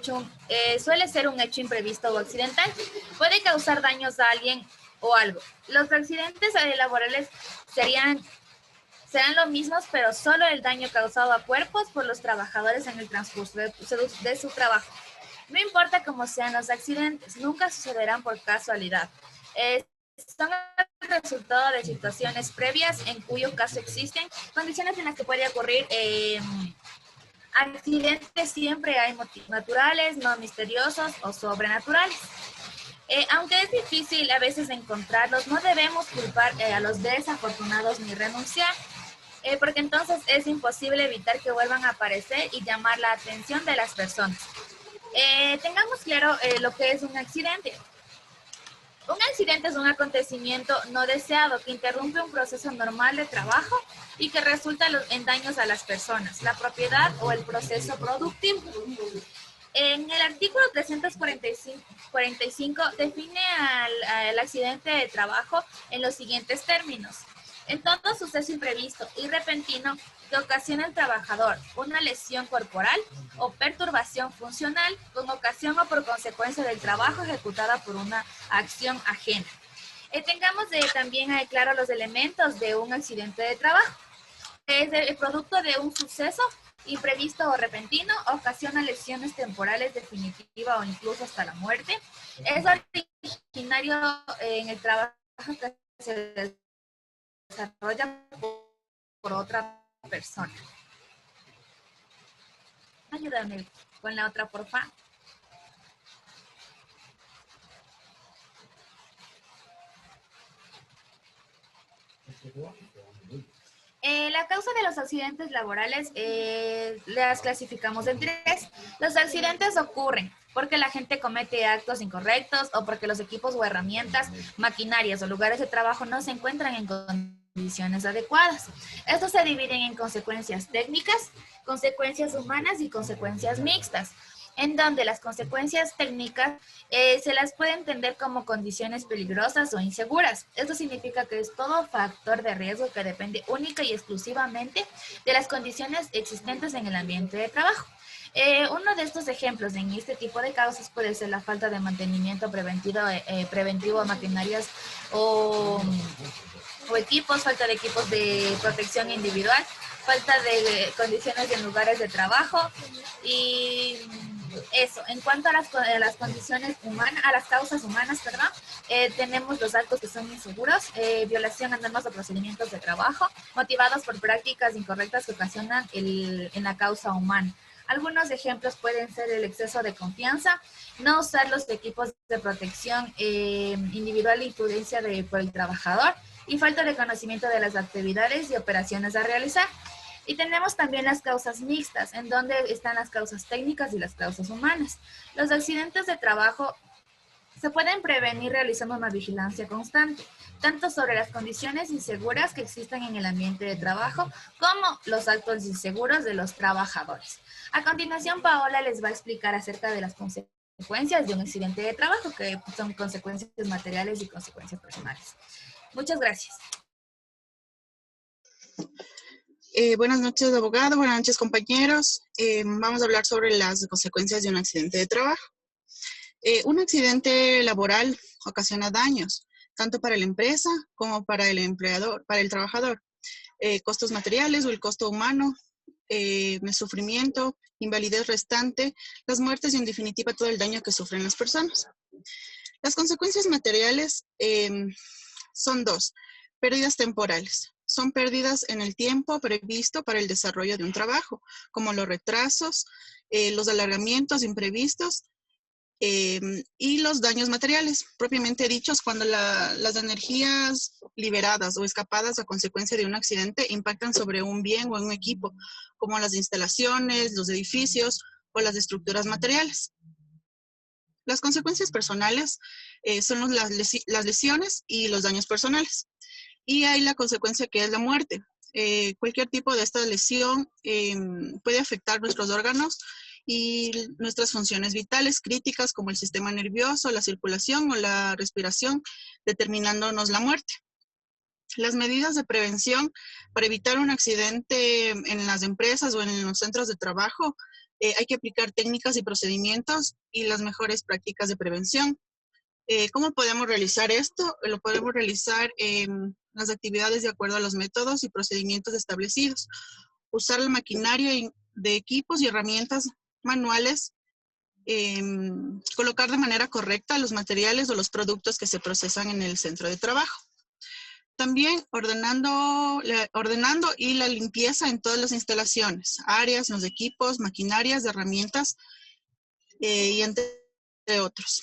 un hecho imprevisto o accidental. Puede causar daños a alguien o algo. Los accidentes laborales serán lo mismos, pero solo el daño causado a cuerpos por los trabajadores en el transcurso de su trabajo. No importa cómo sean los accidentes, nunca sucederán por casualidad. Son el resultado de situaciones previas en cuyo caso existen condiciones en las que puede ocurrir accidentes. Siempre hay motivos naturales, no misteriosos o sobrenaturales. Aunque es difícil a veces encontrarlos, no debemos culpar a los desafortunados ni renunciar, porque entonces es imposible evitar que vuelvan a aparecer y llamar la atención de las personas. Tengamos claro lo que es un accidente. Un accidente es un acontecimiento no deseado que interrumpe un proceso normal de trabajo y que resulta en daños a las personas, la propiedad o el proceso productivo. En el artículo 345 define al accidente de trabajo en los siguientes términos. En todo suceso imprevisto y repentino que ocasiona al trabajador una lesión corporal o perturbación funcional con ocasión o por consecuencia del trabajo ejecutada por una acción ajena. Tengamos también claro los elementos de un accidente de trabajo. Es el producto de un suceso imprevisto o repentino, ocasiona lesiones temporales definitivas o incluso hasta la muerte. Es originario en el trabajo que se desarrolla por otra persona. Ayúdame con la otra, porfa. La causa de los accidentes laborales las clasificamos en tres. Los accidentes ocurren porque la gente comete actos incorrectos o porque los equipos o herramientas, maquinarias o lugares de trabajo no se encuentran en condiciones adecuadas. Estos se dividen en consecuencias técnicas, consecuencias humanas y consecuencias mixtas, en donde las consecuencias técnicas se las puede entender como condiciones peligrosas o inseguras. Esto significa que es todo factor de riesgo que depende única y exclusivamente de las condiciones existentes en el ambiente de trabajo. Uno de estos ejemplos en este tipo de causas puede ser la falta de mantenimiento preventivo a maquinarias o equipos, falta de equipos de protección individual, falta de condiciones en lugares de trabajo y eso. En cuanto a las condiciones humanas, a las causas humanas, perdón, tenemos los actos que son inseguros, violación a normas o procedimientos de trabajo, motivados por prácticas incorrectas que ocasionan en la causa humana. Algunos ejemplos pueden ser el exceso de confianza, no usar los equipos de protección individual e imprudencia por el trabajador y falta de conocimiento de las actividades y operaciones a realizar. Y tenemos también las causas mixtas, en donde están las causas técnicas y las causas humanas. Los accidentes de trabajo se pueden prevenir realizando una vigilancia constante, tanto sobre las condiciones inseguras que existen en el ambiente de trabajo, como los actos inseguros de los trabajadores. A continuación, Paola les va a explicar acerca de las consecuencias de un accidente de trabajo, que son consecuencias materiales y consecuencias personales. Muchas gracias. Buenas noches, abogado. Buenas noches, compañeros. Vamos a hablar sobre las consecuencias de un accidente de trabajo. Un accidente laboral ocasiona daños, tanto para la empresa como para el empleador, para el trabajador. Costos materiales o el costo humano, el sufrimiento, invalidez restante, las muertes y en definitiva todo el daño que sufren las personas. Las consecuencias materiales son dos: pérdidas temporales. Son pérdidas en el tiempo previsto para el desarrollo de un trabajo, como los retrasos, los alargamientos imprevistos y los daños materiales, propiamente dichos, cuando las energías liberadas o escapadas a consecuencia de un accidente impactan sobre un bien o en un equipo, como las instalaciones, los edificios o las estructuras materiales. Las consecuencias personales son las lesiones y los daños personales. Y hay la consecuencia que es la muerte. Cualquier tipo de esta lesión puede afectar nuestros órganos y nuestras funciones vitales críticas como el sistema nervioso, la circulación o la respiración, determinándonos la muerte. Las medidas de prevención para evitar un accidente en las empresas o en los centros de trabajo, hay que aplicar técnicas y procedimientos y las mejores prácticas de prevención. ¿Cómo podemos realizar esto? Lo podemos realizar en las actividades de acuerdo a los métodos y procedimientos establecidos. Usar la maquinaria de equipos y herramientas manuales, colocar de manera correcta los materiales o los productos que se procesan en el centro de trabajo. También ordenando y la limpieza en todas las instalaciones, áreas, los equipos, maquinarias, herramientas y entre otros.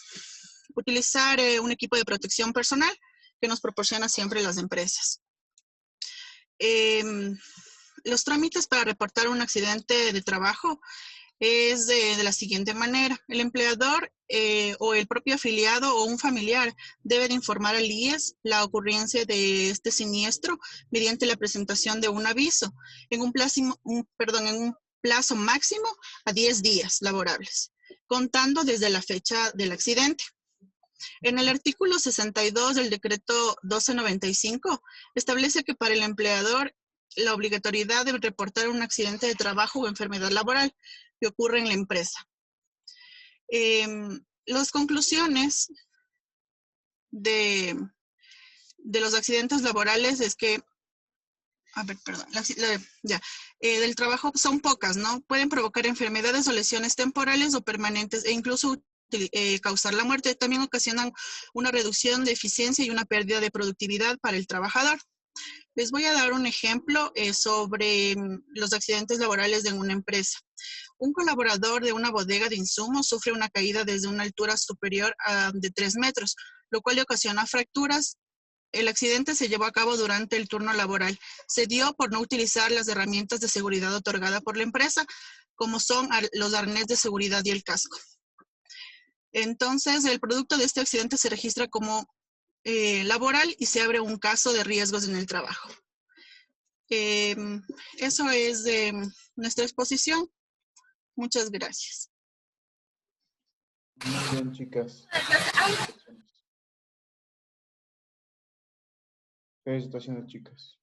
Utilizar un equipo de protección personal que nos proporciona siempre las empresas. Los trámites para reportar un accidente de trabajo es de la siguiente manera. El empleador o el propio afiliado o un familiar debe de informar al IES la ocurrencia de este siniestro mediante la presentación de un aviso en un plazo máximo a 10 días laborables, contando desde la fecha del accidente. En el artículo 62 del decreto 1295 establece que para el empleador la obligatoriedad de reportar un accidente de trabajo o enfermedad laboral que ocurre en la empresa. Las conclusiones de los accidentes laborales es que, del trabajo son pocas, ¿no? Pueden provocar enfermedades o lesiones temporales o permanentes e incluso causar la muerte. También ocasionan una reducción de eficiencia y una pérdida de productividad para el trabajador. Les voy a dar un ejemplo sobre los accidentes laborales de una empresa. Un colaborador de una bodega de insumos sufre una caída desde una altura superior a de 3 metros, lo cual le ocasiona fracturas El accidente se llevó a cabo durante el turno laboral. Se dio por no utilizar las herramientas de seguridad otorgadas por la empresa, como son los arnés de seguridad y el casco. Entonces, el producto de este accidente se registra como laboral y se abre un caso de riesgos en el trabajo. Eso es de nuestra exposición. Muchas gracias. Muy bien, chicas. Felicitaciones, chicas.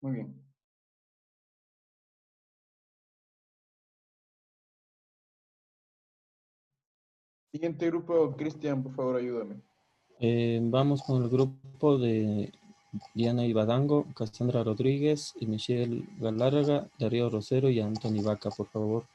Muy bien. Siguiente grupo, Cristian, por favor, ayúdame. Vamos con el grupo de Diana Ibadango, Cassandra Rodríguez, Michelle Galárraga, Darío Rosero y Anthony Vaca, por favor.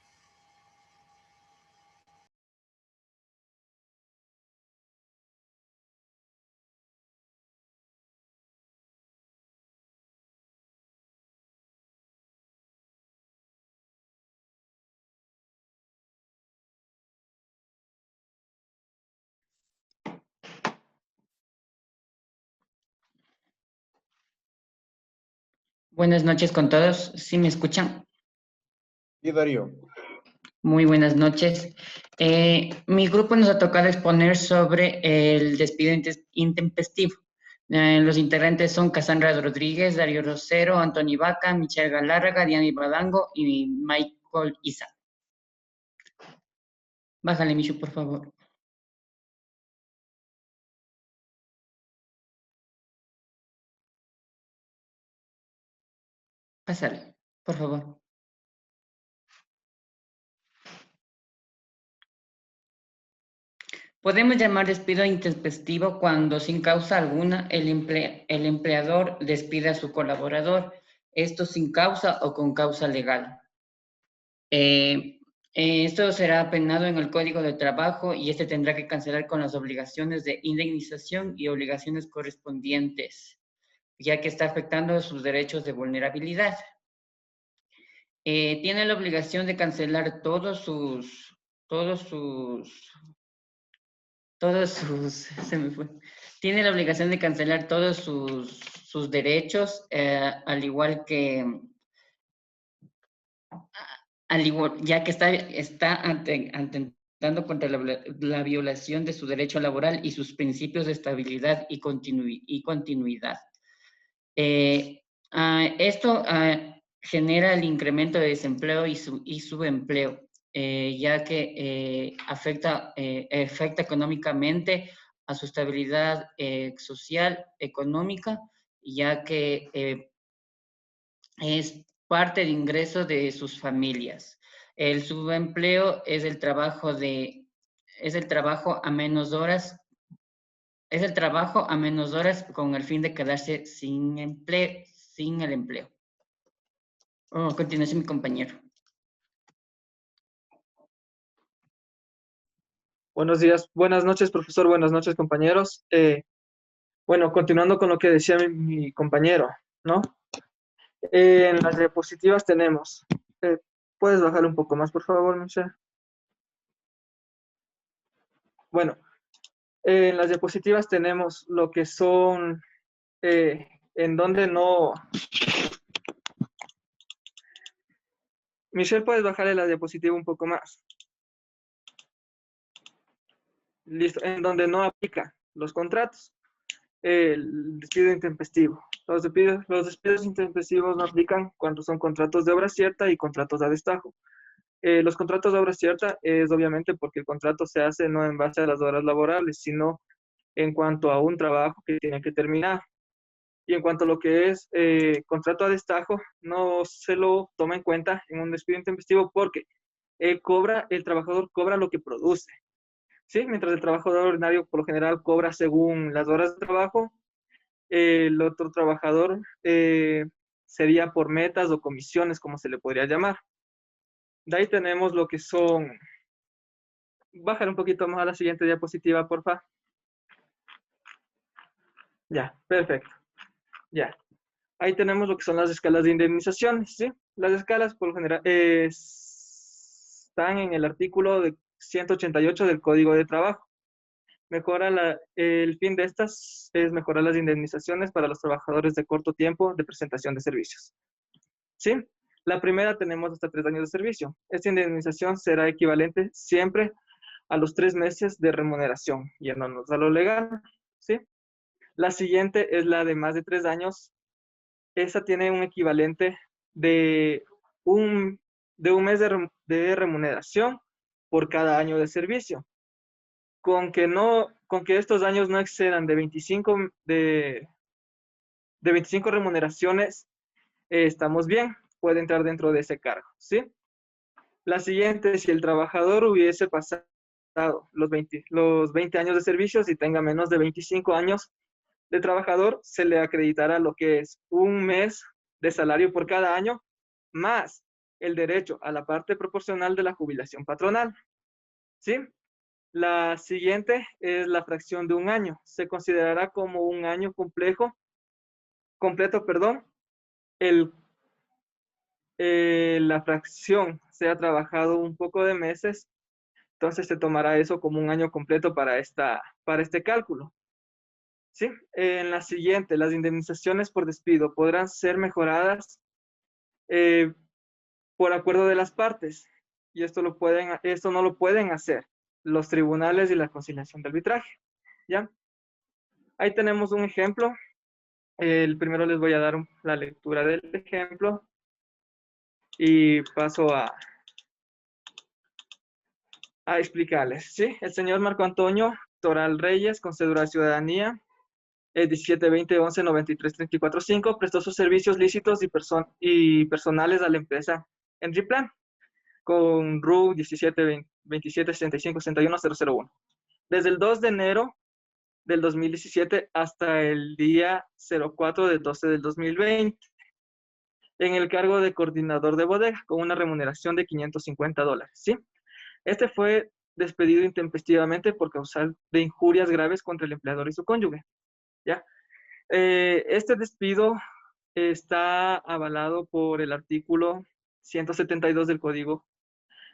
Buenas noches con todos. ¿Sí me escuchan? Y Darío. Muy buenas noches. Mi grupo nos ha tocado exponer sobre el despido intempestivo. Los integrantes son Cassandra Rodríguez, Darío Rosero, Anthony Vaca, Michelle Galárraga, Diana Ibadango y Michael Isa. Bájale, Michu, por favor. Pásale, por favor. Podemos llamar despido intempestivo cuando sin causa alguna el empleador despide a su colaborador, esto sin causa o con causa legal. Esto será penado en el Código de Trabajo y este tendrá que cancelar con las obligaciones de indemnización y obligaciones correspondientes, ya que está afectando sus derechos de vulnerabilidad. Tiene la obligación de cancelar tiene la obligación de cancelar todos sus derechos, al igual, ya que está atentando contra la violación de su derecho laboral y sus principios de estabilidad y continuidad. Esto genera el incremento de desempleo y subempleo, ya que afecta económicamente a su estabilidad social, económica, ya que es parte de ingresos de sus familias. El subempleo es el trabajo a menos horas. Es el trabajo a menos horas con el fin de quedarse sin el empleo. A continuación, mi compañero. Buenos días, buenas noches, profesor, buenas noches, compañeros. Bueno, continuando con lo que decía mi compañero, ¿no? En las diapositivas tenemos, ¿puedes bajar un poco más, por favor, Michelle? Bueno, en las diapositivas tenemos lo que son, en donde no... Michelle, ¿puedes bajarle la diapositiva un poco más? Listo, en donde no aplica los contratos, el despido intempestivo. Los despidos intempestivos no aplican cuando son contratos de obra cierta y contratos a destajo. Los contratos de obra cierta es obviamente porque el contrato se hace no en base a las horas laborables, sino en cuanto a un trabajo que tiene que terminar. Y en cuanto a lo que es contrato a destajo, no se lo toma en cuenta en un despido intempestivo porque el trabajador cobra lo que produce. ¿Sí? Mientras el trabajador ordinario por lo general cobra según las horas de trabajo, el otro trabajador sería por metas o comisiones, como se le podría llamar. De ahí tenemos lo que son... Bájale un poquito más a la siguiente diapositiva, porfa. Ya, perfecto. Ya. Ahí tenemos lo que son las escalas de indemnizaciones, ¿sí? Las escalas, por lo general, están en el artículo 188 del Código de Trabajo. El fin de estas es mejorar las indemnizaciones para los trabajadores de corto tiempo de prestación de servicios. ¿Sí? La primera tenemos hasta 3 años de servicio. Esta indemnización será equivalente siempre a los 3 meses de remuneración, yéndonos a lo legal. ¿Sí? La siguiente es la de más de 3 años. Esa tiene un equivalente de un mes de remuneración por cada año de servicio. Con que estos años no excedan de 25 remuneraciones, estamos bien, puede entrar dentro de ese cargo, ¿sí? La siguiente, si el trabajador hubiese pasado los 20 años de servicios y tenga menos de 25 años de trabajador, se le acreditará lo que es un mes de salario por cada año, más el derecho a la parte proporcional de la jubilación patronal, ¿sí? La siguiente es la fracción de un año. Se considerará como un año completo, la fracción se ha trabajado un poco de meses, entonces se tomará eso como un año completo para este cálculo. ¿Sí? En la siguiente, las indemnizaciones por despido podrán ser mejoradas por acuerdo de las partes, y esto no lo pueden hacer los tribunales y la conciliación de arbitraje. ¿Ya? Ahí tenemos un ejemplo. El primero les voy a dar la lectura del ejemplo y paso a explicarles. ¿Sí? El señor Marco Antonio Toral Reyes, con cédula de ciudadanía, 1720-11-93-34-5, prestó sus servicios lícitos y personales a la empresa Enriplan con RU 17-27-65-61-001. Desde el 2 de enero del 2017 hasta el día 04 del 12 del 2020, en el cargo de coordinador de bodega, con una remuneración de $550, ¿sí? Este fue despedido intempestivamente por causar de injurias graves contra el empleador y su cónyuge, ¿ya? Este despido está avalado por el artículo 172 del Código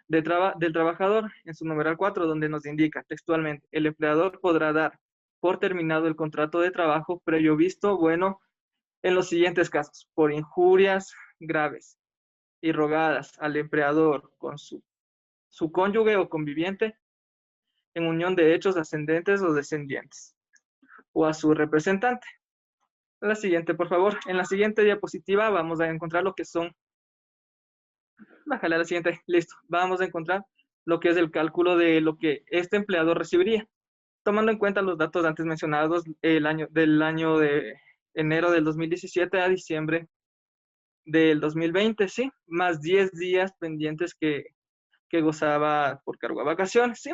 del Trabajador, en su numeral 4, donde nos indica textualmente: el empleador podrá dar por terminado el contrato de trabajo previo visto bueno en los siguientes casos: por injurias graves y rogadas al empleador con su cónyuge o conviviente en unión de hechos ascendentes o descendientes, o a su representante. La siguiente, por favor. En la siguiente diapositiva vamos a encontrar lo que son... Bájale a la siguiente. Listo. Vamos a encontrar lo que es el cálculo de lo que este empleador recibiría, tomando en cuenta los datos antes mencionados del año de enero del 2017 a diciembre del 2020, ¿sí? Más 10 días pendientes que gozaba por cargo a vacaciones, ¿sí?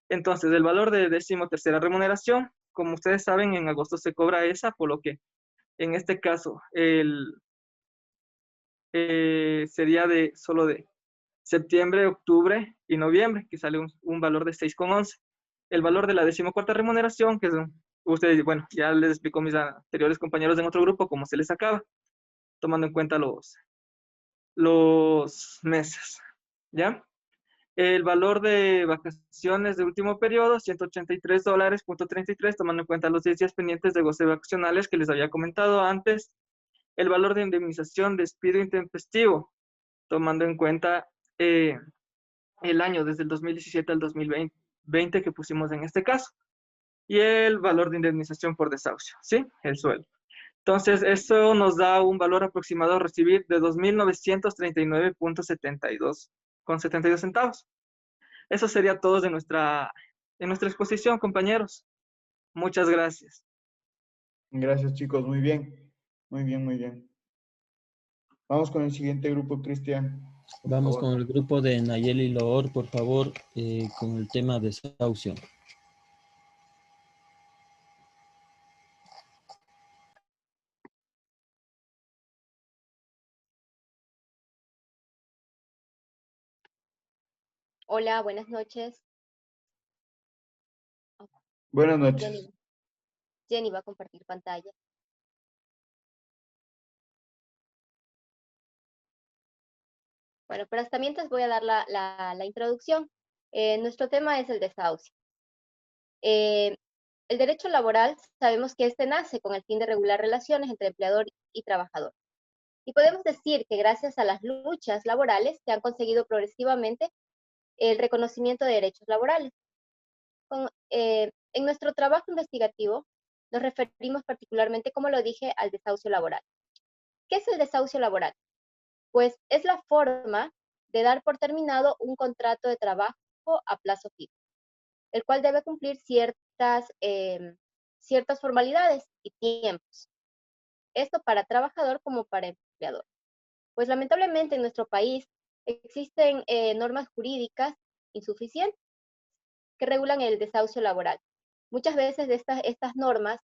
Entonces, el valor de 13ª remuneración, como ustedes saben, en agosto se cobra esa, por lo que en este caso sería solo de septiembre, octubre y noviembre, que sale un valor de 6,11. El valor de la 14ª remuneración, que es ustedes, bueno, ya les explico a mis anteriores compañeros en otro grupo cómo se les acaba, tomando en cuenta los meses, ¿ya? El valor de vacaciones de último periodo, $183.33, tomando en cuenta los 10 días pendientes de goce vacacionales que les había comentado antes. El valor de indemnización, despido intempestivo, tomando en cuenta el año desde el 2017 al 2020 que pusimos en este caso. Y el valor de indemnización por desahucio, ¿sí? El sueldo. Entonces, eso nos da un valor aproximado a recibir de 2.939.72 con 72 centavos. Eso sería todo de nuestra exposición, compañeros. Muchas gracias. Gracias, chicos. Muy bien. Muy bien, muy bien. Vamos con el siguiente grupo, Cristian. Vamos con el grupo de Nayeli Loor, por favor, con el tema de desahucio. Hola, buenas noches. Buenas noches. Jenny va a compartir pantalla. Bueno, pero hasta mientras voy a dar la introducción. Nuestro tema es el desahucio. El derecho laboral sabemos que este nace con el fin de regular relaciones entre empleador y trabajador. Y podemos decir que gracias a las luchas laborales se han conseguido progresivamente el reconocimiento de derechos laborales. En nuestro trabajo investigativo nos referimos particularmente, como lo dije, al desahucio laboral. ¿Qué es el desahucio laboral? Pues es la forma de dar por terminado un contrato de trabajo a plazo fijo, el cual debe cumplir ciertas formalidades y tiempos. Esto para trabajador como para empleador. Pues lamentablemente en nuestro país existen normas jurídicas insuficientes que regulan el desahucio laboral. Muchas veces estas normas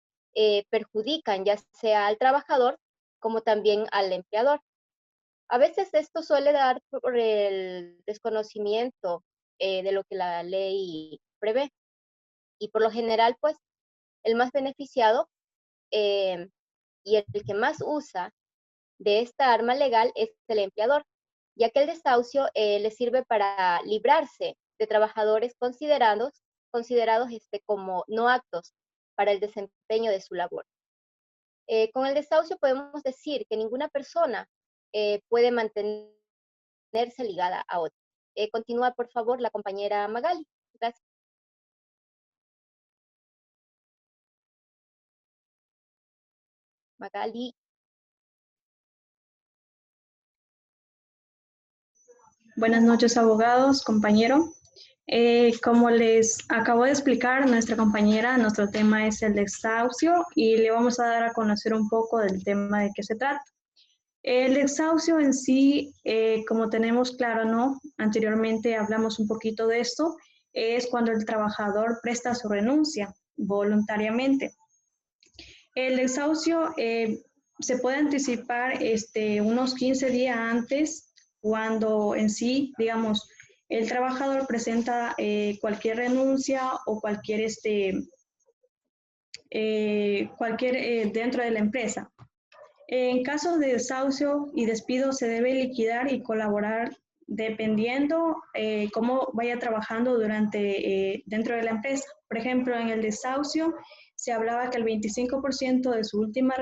perjudican ya sea al trabajador como también al empleador. A veces esto suele dar por el desconocimiento de lo que la ley prevé. Y por lo general, pues, el más beneficiado y el que más usa de esta arma legal es el empleador, ya que el desahucio le sirve para librarse de trabajadores considerados como no aptos para el desempeño de su labor. Con el desahucio podemos decir que ninguna persona puede mantenerse ligada a otra. Continúa, por favor, la compañera Magali. Gracias. Magali. Buenas noches, abogados, compañero. Como les acabo de explicar, nuestra compañera, nuestro tema es el desahucio y le vamos a dar a conocer un poco del tema de qué se trata. El desahucio en sí, como tenemos claro, ¿no? Anteriormente hablamos un poquito de esto, es cuando el trabajador presta su renuncia voluntariamente. El desahucio se puede anticipar unos 15 días antes, cuando en sí, digamos, el trabajador presenta cualquier renuncia o cualquier dentro de la empresa. En casos de desahucio y despido se debe liquidar y colaborar dependiendo cómo vaya trabajando dentro de la empresa. Por ejemplo, en el desahucio se hablaba que el 25% de su última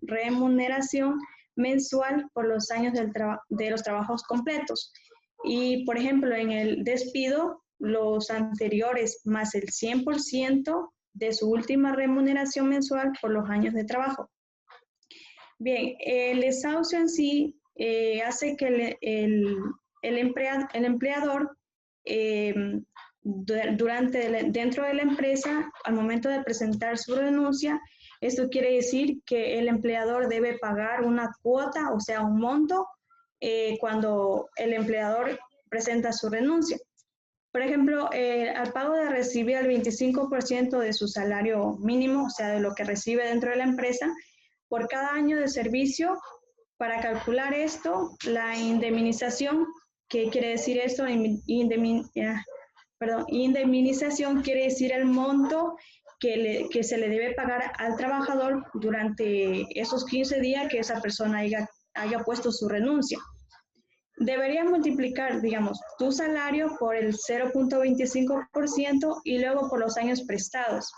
remuneración mensual por los años de los trabajos completos. Y, por ejemplo, en el despido, los anteriores más el 100% de su última remuneración mensual por los años de trabajo. Bien, el desahucio en sí hace que el empleador dentro de la empresa, al momento de presentar su renuncia, esto quiere decir que el empleador debe pagar una cuota, o sea, un monto, cuando el empleador presenta su renuncia. Por ejemplo, al pago de recibir el 25% de su salario mínimo, o sea, de lo que recibe dentro de la empresa, por cada año de servicio. Para calcular esto, la indemnización, ¿qué quiere decir esto? Indemnización quiere decir el monto que se le debe pagar al trabajador durante esos 15 días que esa persona haya puesto su renuncia. Debería multiplicar, digamos, tu salario por el 0.25% y luego por los años prestados,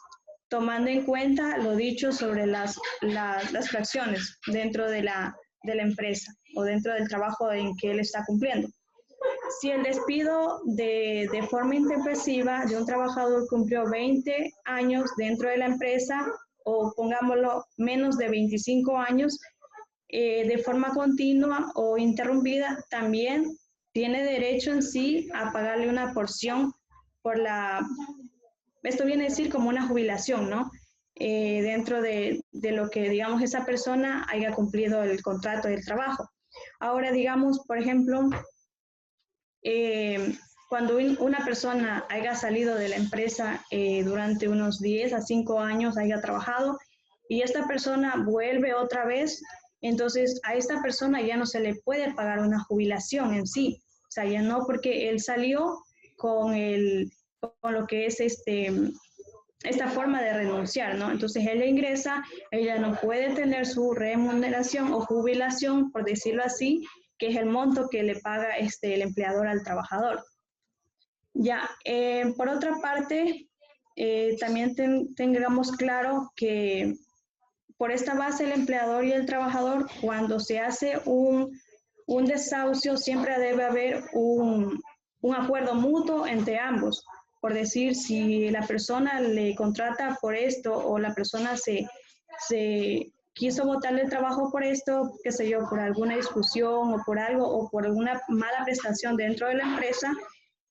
tomando en cuenta lo dicho sobre las fracciones dentro de la empresa o dentro del trabajo en que él está cumpliendo. Si el despido de forma intempestiva de un trabajador cumplió 20 años dentro de la empresa, o pongámoslo menos de 25 años, de forma continua o interrumpida, también tiene derecho en sí a pagarle una porción esto viene a decir como una jubilación, ¿no? Dentro de lo que, digamos, esa persona haya cumplido el contrato del trabajo. Ahora, digamos, por ejemplo, cuando una persona haya salido de la empresa durante unos 10 a 5 años, haya trabajado, y esta persona vuelve otra vez, entonces a esta persona ya no se le puede pagar una jubilación en sí. O sea, ya no, porque él salió con lo que es esta forma de renunciar, ¿no? Entonces ella ingresa, ella no puede tener su remuneración o jubilación, por decirlo así, que es el monto que le paga el empleador al trabajador. Ya, por otra parte, también tengamos claro que por esta base el empleador y el trabajador, cuando se hace un desahucio, siempre debe haber un acuerdo mutuo entre ambos. Por decir, si la persona le contrata por esto o la persona se quiso botarle el trabajo por esto, qué sé yo, por alguna discusión o por algo o por alguna mala prestación dentro de la empresa,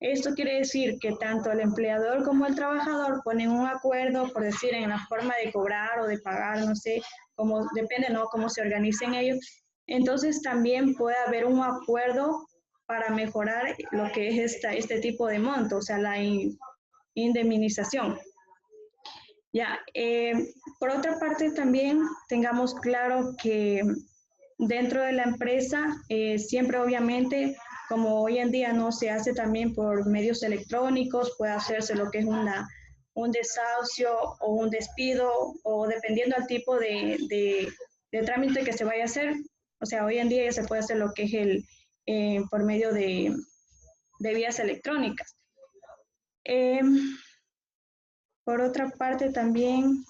esto quiere decir que tanto el empleador como el trabajador ponen un acuerdo, por decir, en la forma de cobrar o de pagar, no sé, como depende, ¿no?, cómo se organicen ellos. Entonces también puede haber un acuerdo para mejorar lo que es este tipo de monto, o sea, la indemnización. Ya, por otra parte también tengamos claro que dentro de la empresa siempre obviamente, como hoy en día no se hace también por medios electrónicos, puede hacerse lo que es un desahucio o un despido o dependiendo del tipo de trámite que se vaya a hacer. O sea, hoy en día ya se puede hacer lo que es por medio de vías electrónicas. Por otra parte también,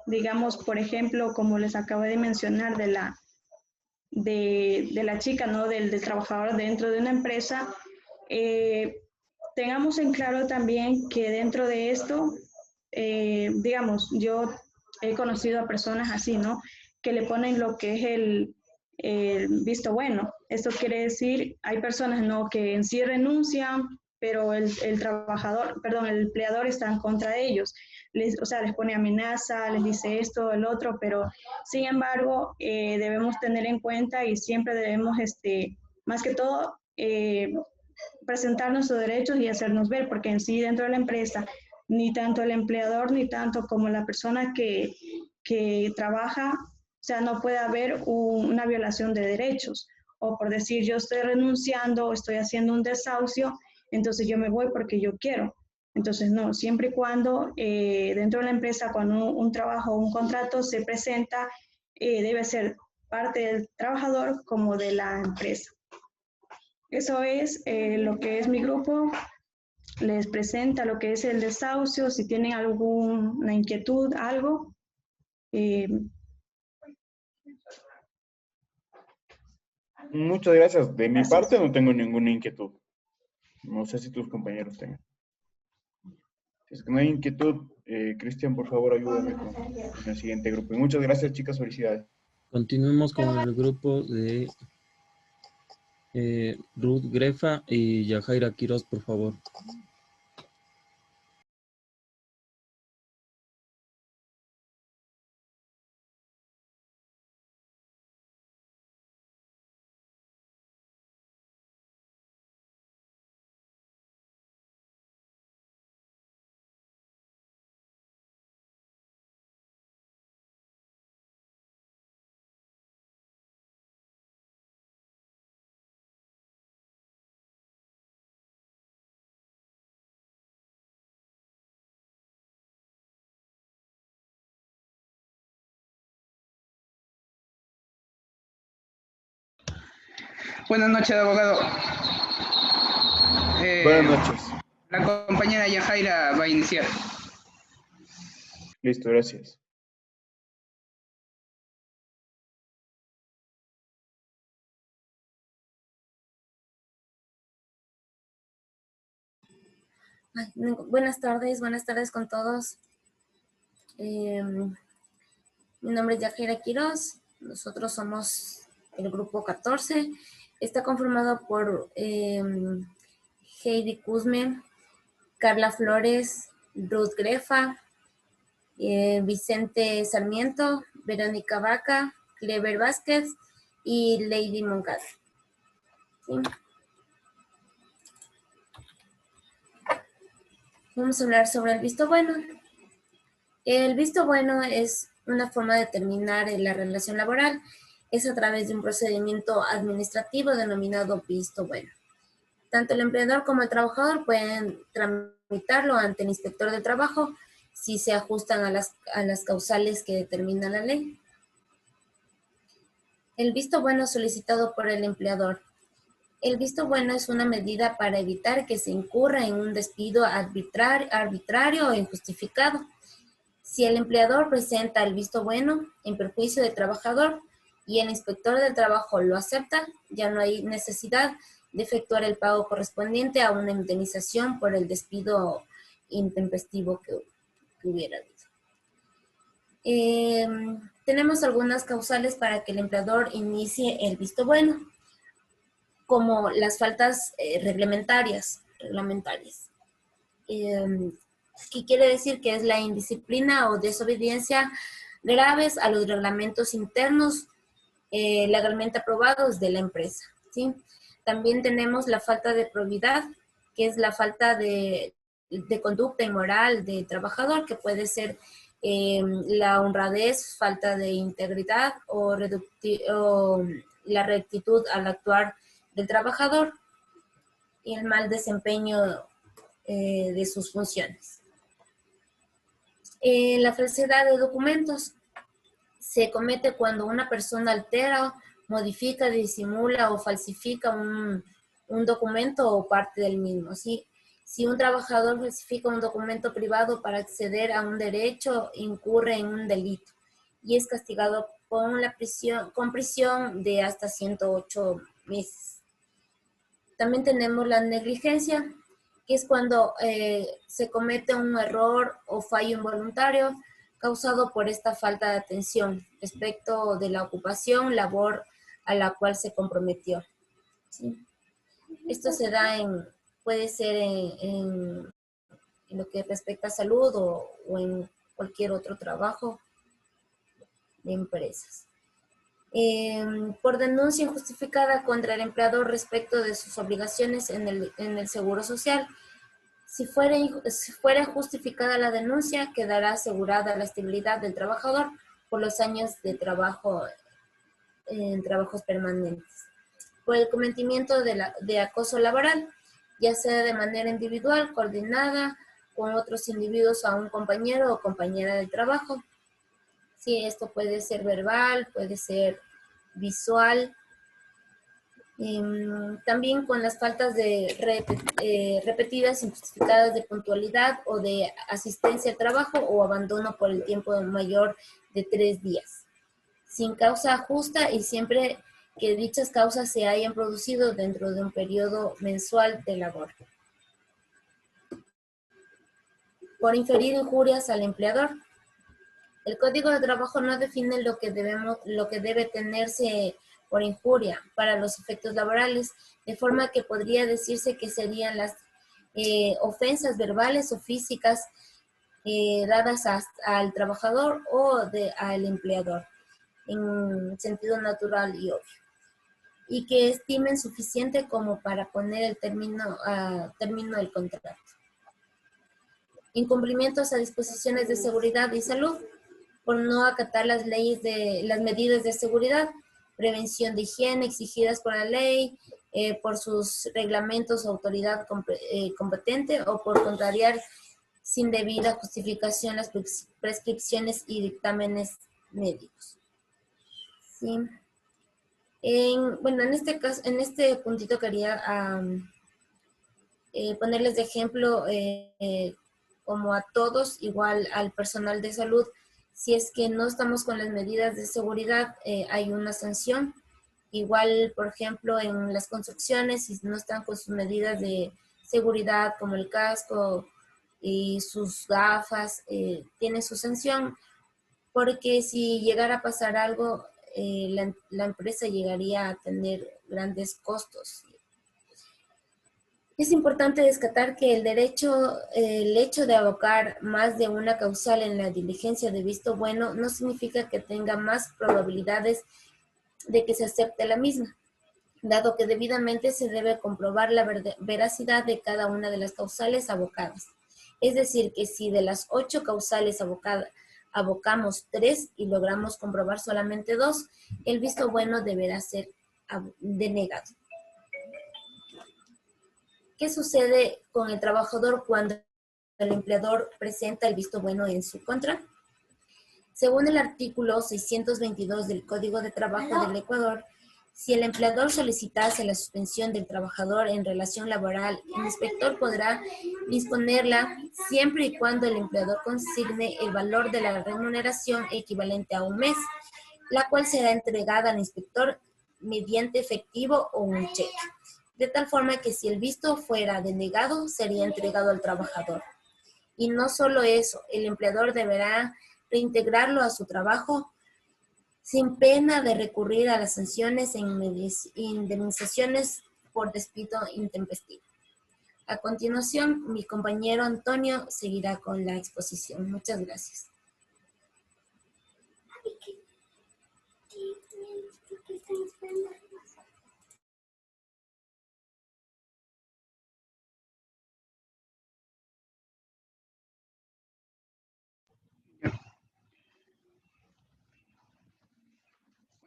digamos, por ejemplo, como les acabo de mencionar de la chica, ¿no?, del trabajador dentro de una empresa, tengamos en claro también que dentro de esto, digamos, yo he conocido a personas así, ¿no?, que le ponen lo que es el visto bueno. Esto quiere decir, hay personas, ¿no?, que en sí renuncian, pero el empleador está en contra de ellos. O sea, les pone amenaza, les dice esto, el otro, pero sin embargo, debemos tener en cuenta y siempre debemos, más que todo, presentar nuestros derechos y hacernos ver, porque en sí dentro de la empresa, ni tanto el empleador, ni tanto como la persona que trabaja, o sea, no puede haber una violación de derechos. O por decir, yo estoy renunciando, estoy haciendo un desahucio, entonces yo me voy porque yo quiero. Entonces, no, siempre y cuando dentro de la empresa, cuando un trabajo o un contrato se presenta, debe ser parte del trabajador como de la empresa. Eso es lo que es mi grupo. Les presenta lo que es el desahucio, si tienen alguna inquietud, algo. Muchas gracias. De mi Gracias. parte no tengo ninguna inquietud. No sé si tus compañeros tengan. Si es que no hay inquietud, Cristian, por favor, ayúdame con el siguiente grupo. Y muchas gracias, chicas. Felicidades. Continuemos con el grupo de Ruth Grefa y Yajaira Quiroz, por favor. Buenas noches, abogado. Buenas noches. La compañera Yajaira va a iniciar. Listo, gracias. Buenas tardes con todos. Mi nombre es Yajaira Quiroz, nosotros somos el grupo 14, está conformado por Heidi Kuzme, Carla Flores, Ruth Grefa, Vicente Sarmiento, Verónica Vaca, Clever Vázquez y Lady Moncada. ¿Sí? Vamos a hablar sobre el visto bueno. El visto bueno es una forma de terminar la relación laboral. Es a través de un procedimiento administrativo denominado visto bueno. Tanto el empleador como el trabajador pueden tramitarlo ante el inspector de trabajo si se ajustan a las causales que determina la ley. El visto bueno solicitado por el empleador. El visto bueno es una medida para evitar que se incurra en un despido arbitrario o injustificado. Si el empleador presenta el visto bueno en perjuicio del trabajador y el inspector del trabajo lo acepta, ya no hay necesidad de efectuar el pago correspondiente a una indemnización por el despido intempestivo que hubiera habido. Tenemos algunas causales para que el empleador inicie el visto bueno, como las faltas reglamentarias. ¿Qué quiere decir? Que es la indisciplina o desobediencia graves a los reglamentos internos legalmente aprobados de la empresa, ¿sí? También tenemos la falta de probidad, que es la falta de conducta inmoral del trabajador, que puede ser la honradez, falta de integridad o la rectitud al actuar del trabajador y el mal desempeño de sus funciones. La falsedad de documentos se comete cuando una persona altera, modifica, disimula o falsifica un documento o parte del mismo, ¿sí? Si un trabajador falsifica un documento privado para acceder a un derecho, incurre en un delito y es castigado con prisión de hasta 108 meses. También tenemos la negligencia, que es cuando se comete un error o fallo involuntario causado por esta falta de atención respecto de la ocupación, labor a la cual se comprometió, ¿sí? Esto se da puede ser en lo que respecta a salud o en cualquier otro trabajo de empresas. Por denuncia injustificada contra el empleador respecto de sus obligaciones en el Seguro Social. Si fuera justificada la denuncia, quedará asegurada la estabilidad del trabajador por los años de trabajo en trabajos permanentes. Por el cometimiento de acoso laboral, ya sea de manera individual, coordinada con otros individuos a un compañero o compañera de trabajo. Sí, esto puede ser verbal, puede ser visual. También con las faltas repetidas, injustificadas de puntualidad o de asistencia al trabajo o abandono por el tiempo mayor de 3 días. Sin causa justa y siempre que dichas causas se hayan producido dentro de un periodo mensual de labor. Por inferir injurias al empleador. El Código de Trabajo no define lo que debe tenerse por injuria para los efectos laborales, de forma que podría decirse que serían las ofensas verbales o físicas dadas al trabajador o al empleador, en sentido natural y obvio, y que estimen suficiente como para poner el término del contrato. Incumplimientos a disposiciones de seguridad y salud, por no acatar las medidas de seguridad, prevención de higiene exigidas por la ley, por sus reglamentos o autoridad competente, o por contrariar sin debida justificación las prescripciones y dictámenes médicos. ¿Sí? En este caso, en este puntito quería ponerles de ejemplo como a todos, igual al personal de salud. Si es que no estamos con las medidas de seguridad, hay una sanción. Igual, por ejemplo, en las construcciones, si no están con sus medidas de seguridad, como el casco y sus gafas, tiene su sanción, porque si llegara a pasar algo, la empresa llegaría a tener grandes costos. Es importante destacar que el hecho de abocar más de una causal en la diligencia de visto bueno no significa que tenga más probabilidades de que se acepte la misma, dado que debidamente se debe comprobar la veracidad de cada una de las causales abocadas. Es decir, que si de las 8 causales abocamos 3 y logramos comprobar solamente 2, el visto bueno deberá ser denegado. ¿Qué sucede con el trabajador cuando el empleador presenta el visto bueno en su contra? Según el artículo 622 del Código de Trabajo del Ecuador, Si el empleador solicitase la suspensión del trabajador en relación laboral, el inspector podrá disponerla siempre y cuando el empleador consigne el valor de la remuneración equivalente a un mes, la cual será entregada al inspector mediante efectivo o un cheque, de tal forma que si el visto fuera denegado, sería entregado al trabajador. Y no solo eso, el empleador deberá reintegrarlo a su trabajo sin pena de recurrir a las sanciones e indemnizaciones por despido intempestivo. A continuación, mi compañero Antonio seguirá con la exposición. Muchas gracias.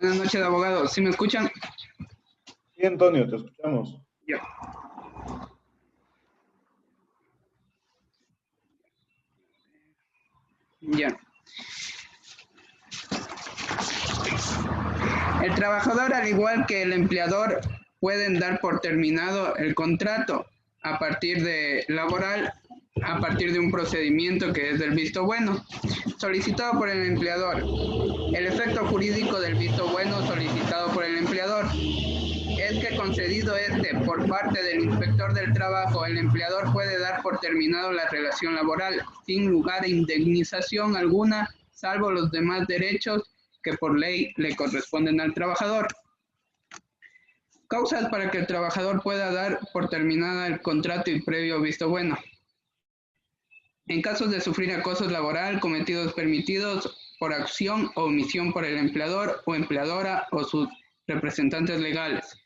Buenas noches, abogado. ¿Sí me escuchan? Sí, Antonio, te escuchamos. Ya. Ya. El trabajador, al igual que el empleador, pueden dar por terminado el contrato a partir de laboral, a partir de un procedimiento que es del visto bueno, solicitado por el empleador. El efecto jurídico del visto bueno solicitado por el empleador es que, concedido este por parte del inspector del trabajo, el empleador puede dar por terminado la relación laboral sin lugar a indemnización alguna, salvo los demás derechos que por ley le corresponden al trabajador. Causas para que el trabajador pueda dar por terminada el contrato y previo visto bueno. En casos de sufrir acoso laboral cometidos permitidos por acción o omisión por el empleador o empleadora o sus representantes legales.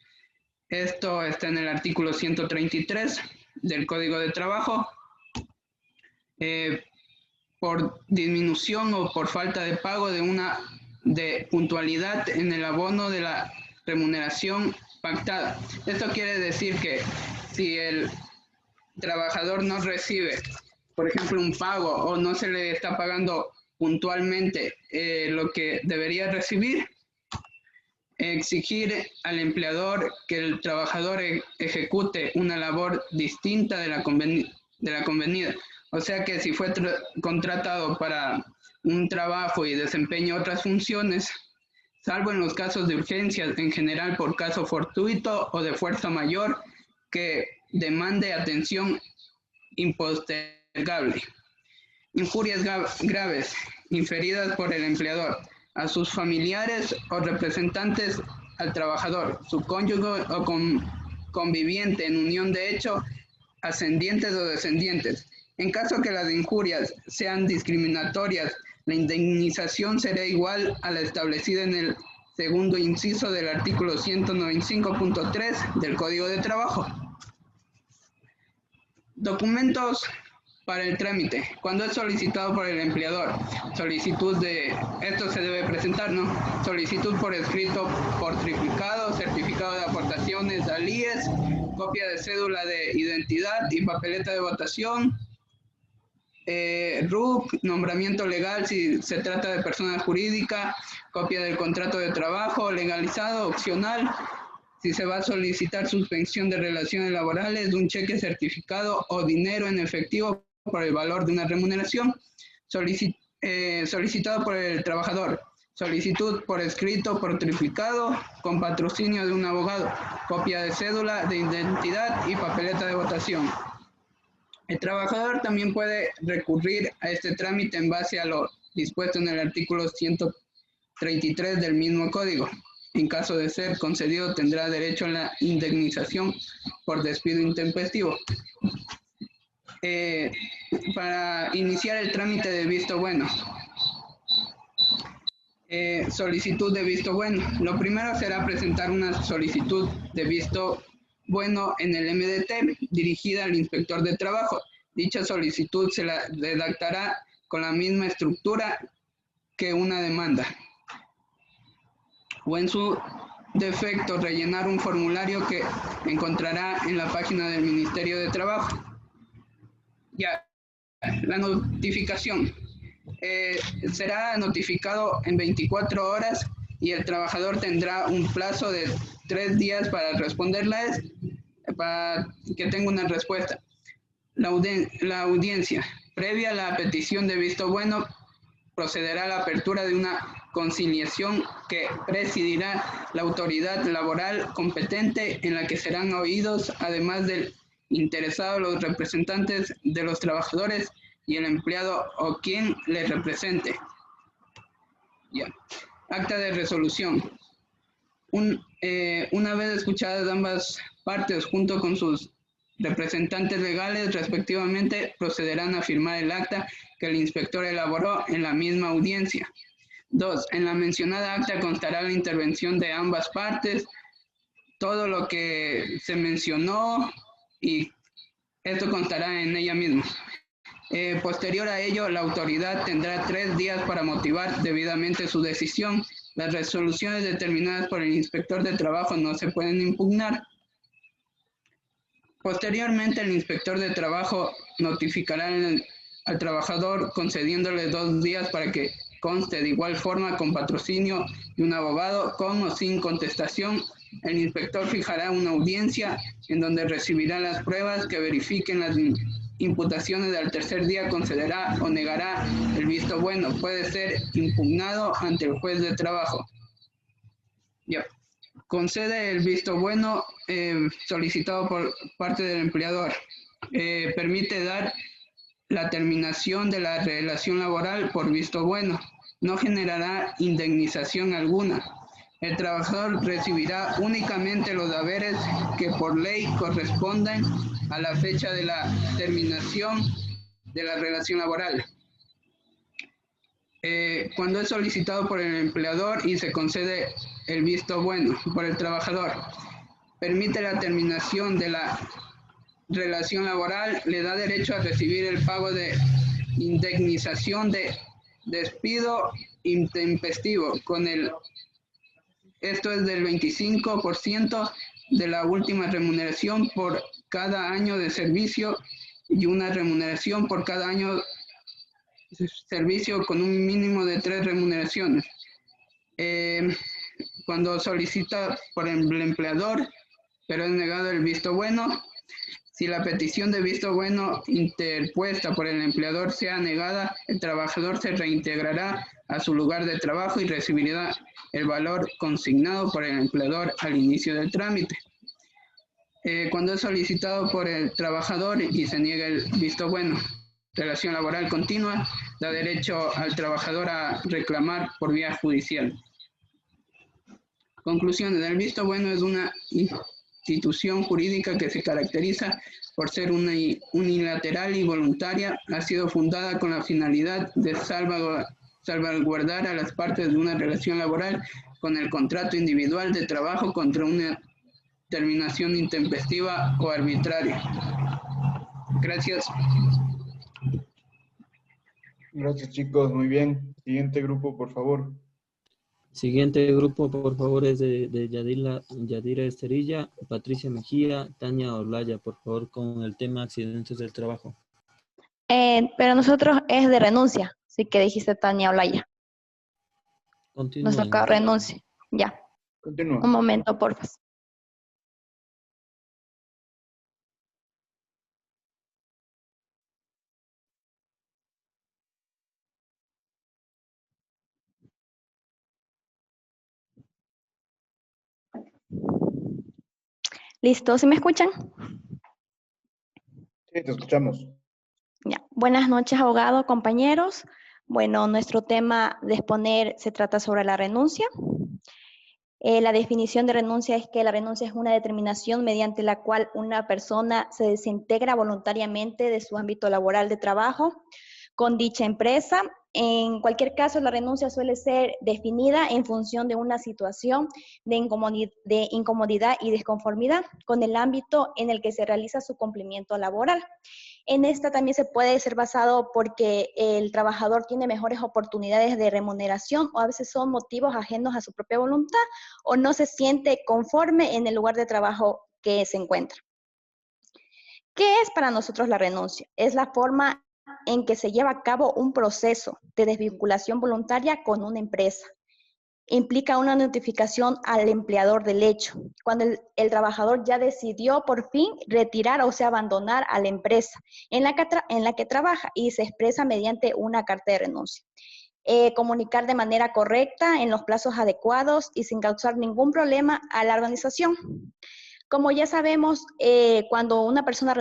Esto está en el artículo 133 del Código de Trabajo. Por disminución o por falta de pago de puntualidad en el abono de la remuneración pactada. Esto quiere decir que si el trabajador no recibe, por ejemplo, un pago o no se le está pagando puntualmente lo que debería recibir, exigir al empleador que el trabajador ejecute una labor distinta de la convenida. O sea que si fue contratado para un trabajo y desempeña otras funciones, salvo en los casos de urgencia, en general por caso fortuito o de fuerza mayor, que demande atención impostergable. Injurias graves inferidas por el empleador a sus familiares o representantes al trabajador, su cónyuge o conviviente en unión de hecho, ascendientes o descendientes. En caso que las injurias sean discriminatorias, la indemnización será igual a la establecida en el segundo inciso del artículo 195.3 del Código de Trabajo. Documentos para el trámite. Cuando es solicitado por el empleador, esto se debe presentar, ¿no? Solicitud por escrito por triplicado, certificado de aportaciones al IES, copia de cédula de identidad y papeleta de votación, RUC, nombramiento legal si se trata de persona jurídica, copia del contrato de trabajo legalizado, opcional, si se va a solicitar suspensión de relaciones laborales, un cheque certificado o dinero en efectivo por el valor de una remuneración, solicitado por el trabajador, solicitud por escrito, por triplicado, con patrocinio de un abogado, copia de cédula de identidad y papeleta de votación. El trabajador también puede recurrir a este trámite en base a lo dispuesto en el artículo 133 del mismo código. En caso de ser concedido, tendrá derecho a la indemnización por despido intempestivo. Para iniciar el trámite de visto bueno. Solicitud de visto bueno. Lo primero será presentar una solicitud de visto bueno en el MDT dirigida al inspector de trabajo. Dicha solicitud se la redactará con la misma estructura que una demanda. O en su defecto, rellenar un formulario que encontrará en la página del Ministerio de Trabajo. Ya, la notificación. Será notificado en 24 horas y el trabajador tendrá un plazo de 3 días para responderla, para que tenga una respuesta. La audiencia, previa a la petición de visto bueno, procederá a la apertura de una conciliación que presidirá la autoridad laboral competente, en la que serán oídos, además del interesado, los representantes de los trabajadores y el empleado o quien les represente. Ya. Acta de resolución. Una vez escuchadas ambas partes junto con sus representantes legales respectivamente, procederán a firmar el acta que el inspector elaboró en la misma audiencia. 2. En la mencionada acta constará la intervención de ambas partes, todo lo que se mencionó, y esto constará en ella misma. Posterior a ello, la autoridad tendrá 3 días para motivar debidamente su decisión. Las resoluciones determinadas por el inspector de trabajo no se pueden impugnar. Posteriormente, el inspector de trabajo notificará al trabajador concediéndole 2 días para que conste de igual forma con patrocinio y un abogado, con o sin contestación. El inspector fijará una audiencia en donde recibirá las pruebas que verifiquen las imputaciones. Al tercer día concederá o negará el visto bueno. Puede ser impugnado ante el juez de trabajo. Ya. Concede el visto bueno solicitado por parte del empleador. Permite dar la terminación de la relación laboral por visto bueno. No generará indemnización alguna. El trabajador recibirá únicamente los haberes que por ley corresponden a la fecha de la terminación de la relación laboral. Cuando es solicitado por el empleador y se concede el visto bueno por el trabajador, permite la terminación de la relación laboral, le da derecho a recibir el pago de indemnización de despido intempestivo esto es del 25% de la última remuneración por cada año de servicio y una remuneración por cada año de servicio con un mínimo de 3 remuneraciones. Cuando solicita por el empleador, pero es negado el visto bueno, si la petición de visto bueno interpuesta por el empleador sea negada, el trabajador se reintegrará a su lugar de trabajo y recibirá el valor consignado por el empleador al inicio del trámite. Cuando es solicitado por el trabajador y se niega el visto bueno, relación laboral continua, da derecho al trabajador a reclamar por vía judicial. Conclusiones. El visto bueno es una institución jurídica que se caracteriza por ser unilateral y voluntaria. Ha sido fundada con la finalidad de salvaguardar a las partes de una relación laboral con el contrato individual de trabajo contra una terminación intempestiva o arbitraria. Gracias. Gracias, chicos. Muy bien. Siguiente grupo, por favor. Siguiente grupo, por favor, es de Yadira Esterilla, Patricia Mejía, Tania Olaya, por favor, con el tema accidentes del trabajo. Pero nosotros es de renuncia, sí que dijiste Tania Olaya. Continúa. Nos toca renuncia. Ya. Continúa. Un momento, porfa. ¿Listo? ¿Sí me escuchan? Sí, te escuchamos. Ya. Buenas noches, abogado, compañeros. Bueno, nuestro tema de exponer se trata sobre la renuncia. La definición de renuncia es que la renuncia es una determinación mediante la cual una persona se desintegra voluntariamente de su ámbito laboral de trabajo con dicha empresa. En cualquier caso, la renuncia suele ser definida en función de una situación de incomodidad y desconformidad con el ámbito en el que se realiza su cumplimiento laboral. En esta también se puede ser basado porque el trabajador tiene mejores oportunidades de remuneración o a veces son motivos ajenos a su propia voluntad o no se siente conforme en el lugar de trabajo que se encuentra. ¿Qué es para nosotros la renuncia? Es la forma en que se lleva a cabo un proceso de desvinculación voluntaria con una empresa. implica una notificación al empleador del hecho, cuando el trabajador ya decidió por fin retirar, o sea, abandonar a la empresa en la que trabaja y se expresa mediante una carta de renuncia. Comunicar de manera correcta, en los plazos adecuados y sin causar ningún problema a la organización. Como ya sabemos, cuando una persona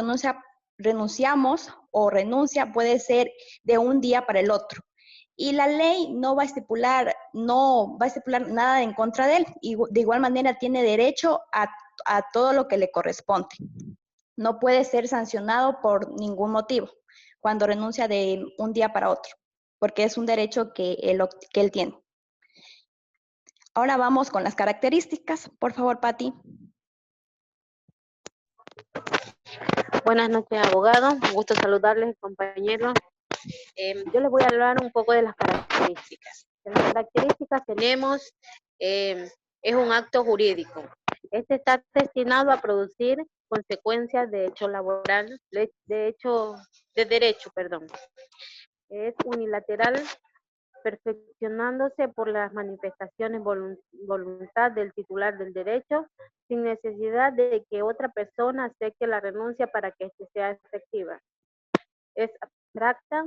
renunciamos o renuncia, puede ser de un día para el otro. Y la ley no va a estipular nada en contra de él. Y de igual manera tiene derecho a todo lo que le corresponde. No puede ser sancionado por ningún motivo cuando renuncia de un día para otro, porque es un derecho que él tiene. Ahora vamos con las características. Por favor, Patti. Buenas noches, abogado. Un gusto saludarles, compañeros. Yo les voy a hablar un poco de las características. En las características tenemos, es un acto jurídico. Este está destinado a producir consecuencias de hecho laboral, de derecho. Es unilateral, perfeccionándose por las manifestaciones voluntad del titular del derecho, sin necesidad de que otra persona acepte la renuncia para que éste sea efectiva. Es abstracta,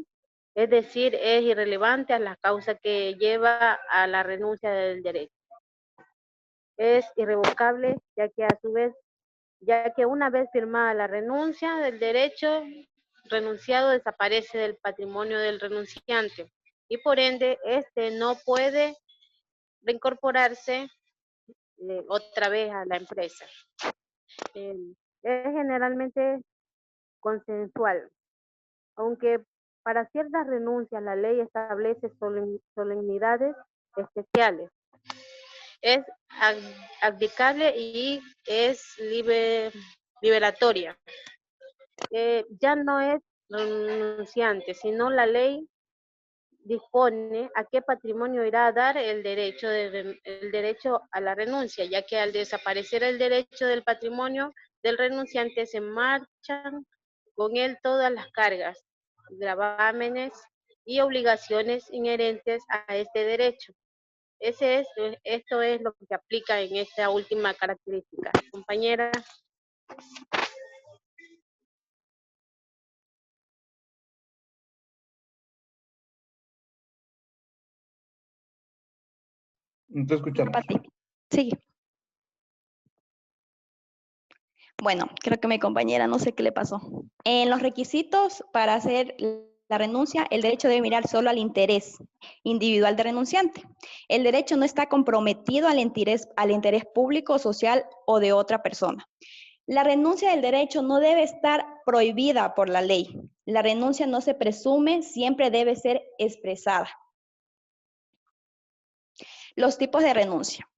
es decir, es irrelevante a la causa que lleva a la renuncia del derecho. Es irrevocable, ya que una vez firmada la renuncia del derecho renunciado desaparece del patrimonio del renunciante y por ende este no puede reincorporarse otra vez a la empresa. Es generalmente consensual, aunque para ciertas renuncias la ley establece solemnidades especiales. Es abdicable y es liberatoria. Ya no es renunciante, sino la ley dispone a qué patrimonio irá a dar el derecho a la renuncia, ya que al desaparecer el derecho del patrimonio del renunciante se marchan con él todas las cargas, gravámenes y obligaciones inherentes a este derecho. Esto es lo que aplica en esta última característica. Compañera. No te escuchamos. Sigue. Bueno, creo que mi compañera no sé qué le pasó. En los requisitos para hacer la renuncia, el derecho debe mirar solo al interés individual del renunciante. El derecho no está comprometido al interés público, social o de otra persona. La renuncia del derecho no debe estar prohibida por la ley. La renuncia no se presume, siempre debe ser expresada. Los tipos de renuncia.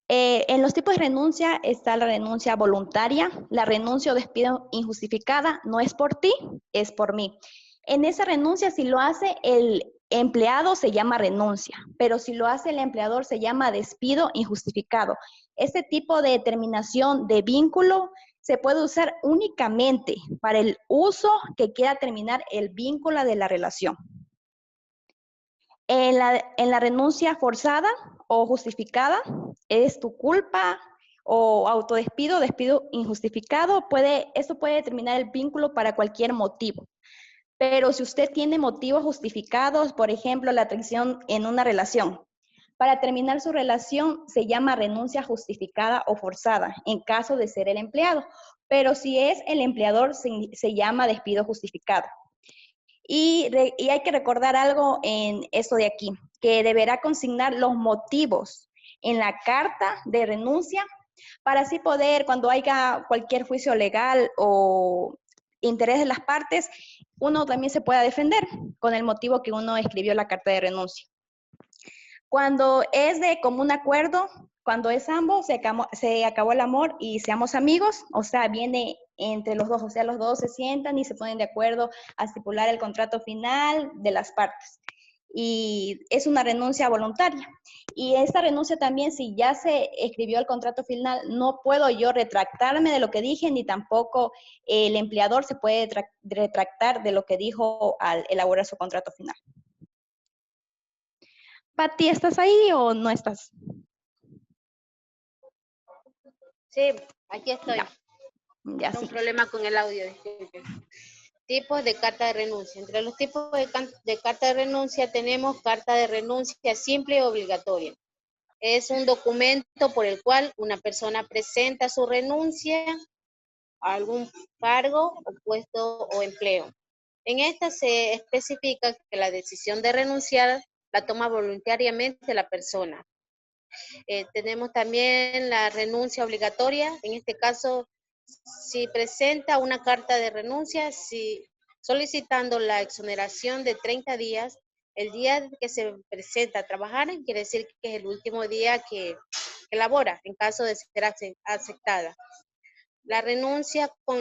En los tipos de renuncia está la renuncia voluntaria, la renuncia o despido injustificada, no es por ti, es por mí. En esa renuncia, si lo hace el empleado, se llama renuncia, pero si lo hace el empleador, se llama despido injustificado. Este tipo de terminación de vínculo se puede usar únicamente para el uso que quiera terminar el vínculo de la relación. En la renuncia forzada o justificada, es tu culpa o autodespido, despido injustificado, eso puede determinar el vínculo para cualquier motivo. Pero si usted tiene motivos justificados, por ejemplo, la traición en una relación, para terminar su relación se llama renuncia justificada o forzada, en caso de ser el empleado. Pero si es el empleador, se llama despido justificado. Y hay que recordar algo en esto de aquí, que deberá consignar los motivos en la carta de renuncia para así poder, cuando haya cualquier juicio legal o interés de las partes, uno también se pueda defender con el motivo que uno escribió la carta de renuncia. Cuando es de común acuerdo, cuando es ambos, se acabó el amor y seamos amigos, o sea, viene entre los dos, o sea, los dos se sientan y se ponen de acuerdo a estipular el contrato final de las partes. Y es una renuncia voluntaria. Y esta renuncia también, si ya se escribió el contrato final, no puedo yo retractarme de lo que dije, ni tampoco el empleador se puede retractar de lo que dijo al elaborar su contrato final. Pati, ¿estás ahí o no estás? Sí, aquí estoy. Ya Un sí. problema con el audio, disculpe. Tipos de carta de renuncia. Entre los tipos de carta de renuncia tenemos carta de renuncia simple y obligatoria. Es un documento por el cual una persona presenta su renuncia a algún cargo o puesto o empleo. En esta se especifica que la decisión de renunciar la toma voluntariamente la persona. Tenemos también la renuncia obligatoria. En este caso, si presenta una carta de renuncia, solicitando la exoneración de 30 días, el día que se presenta a trabajar quiere decir que es el último día que labora, en caso de ser aceptada. La renuncia con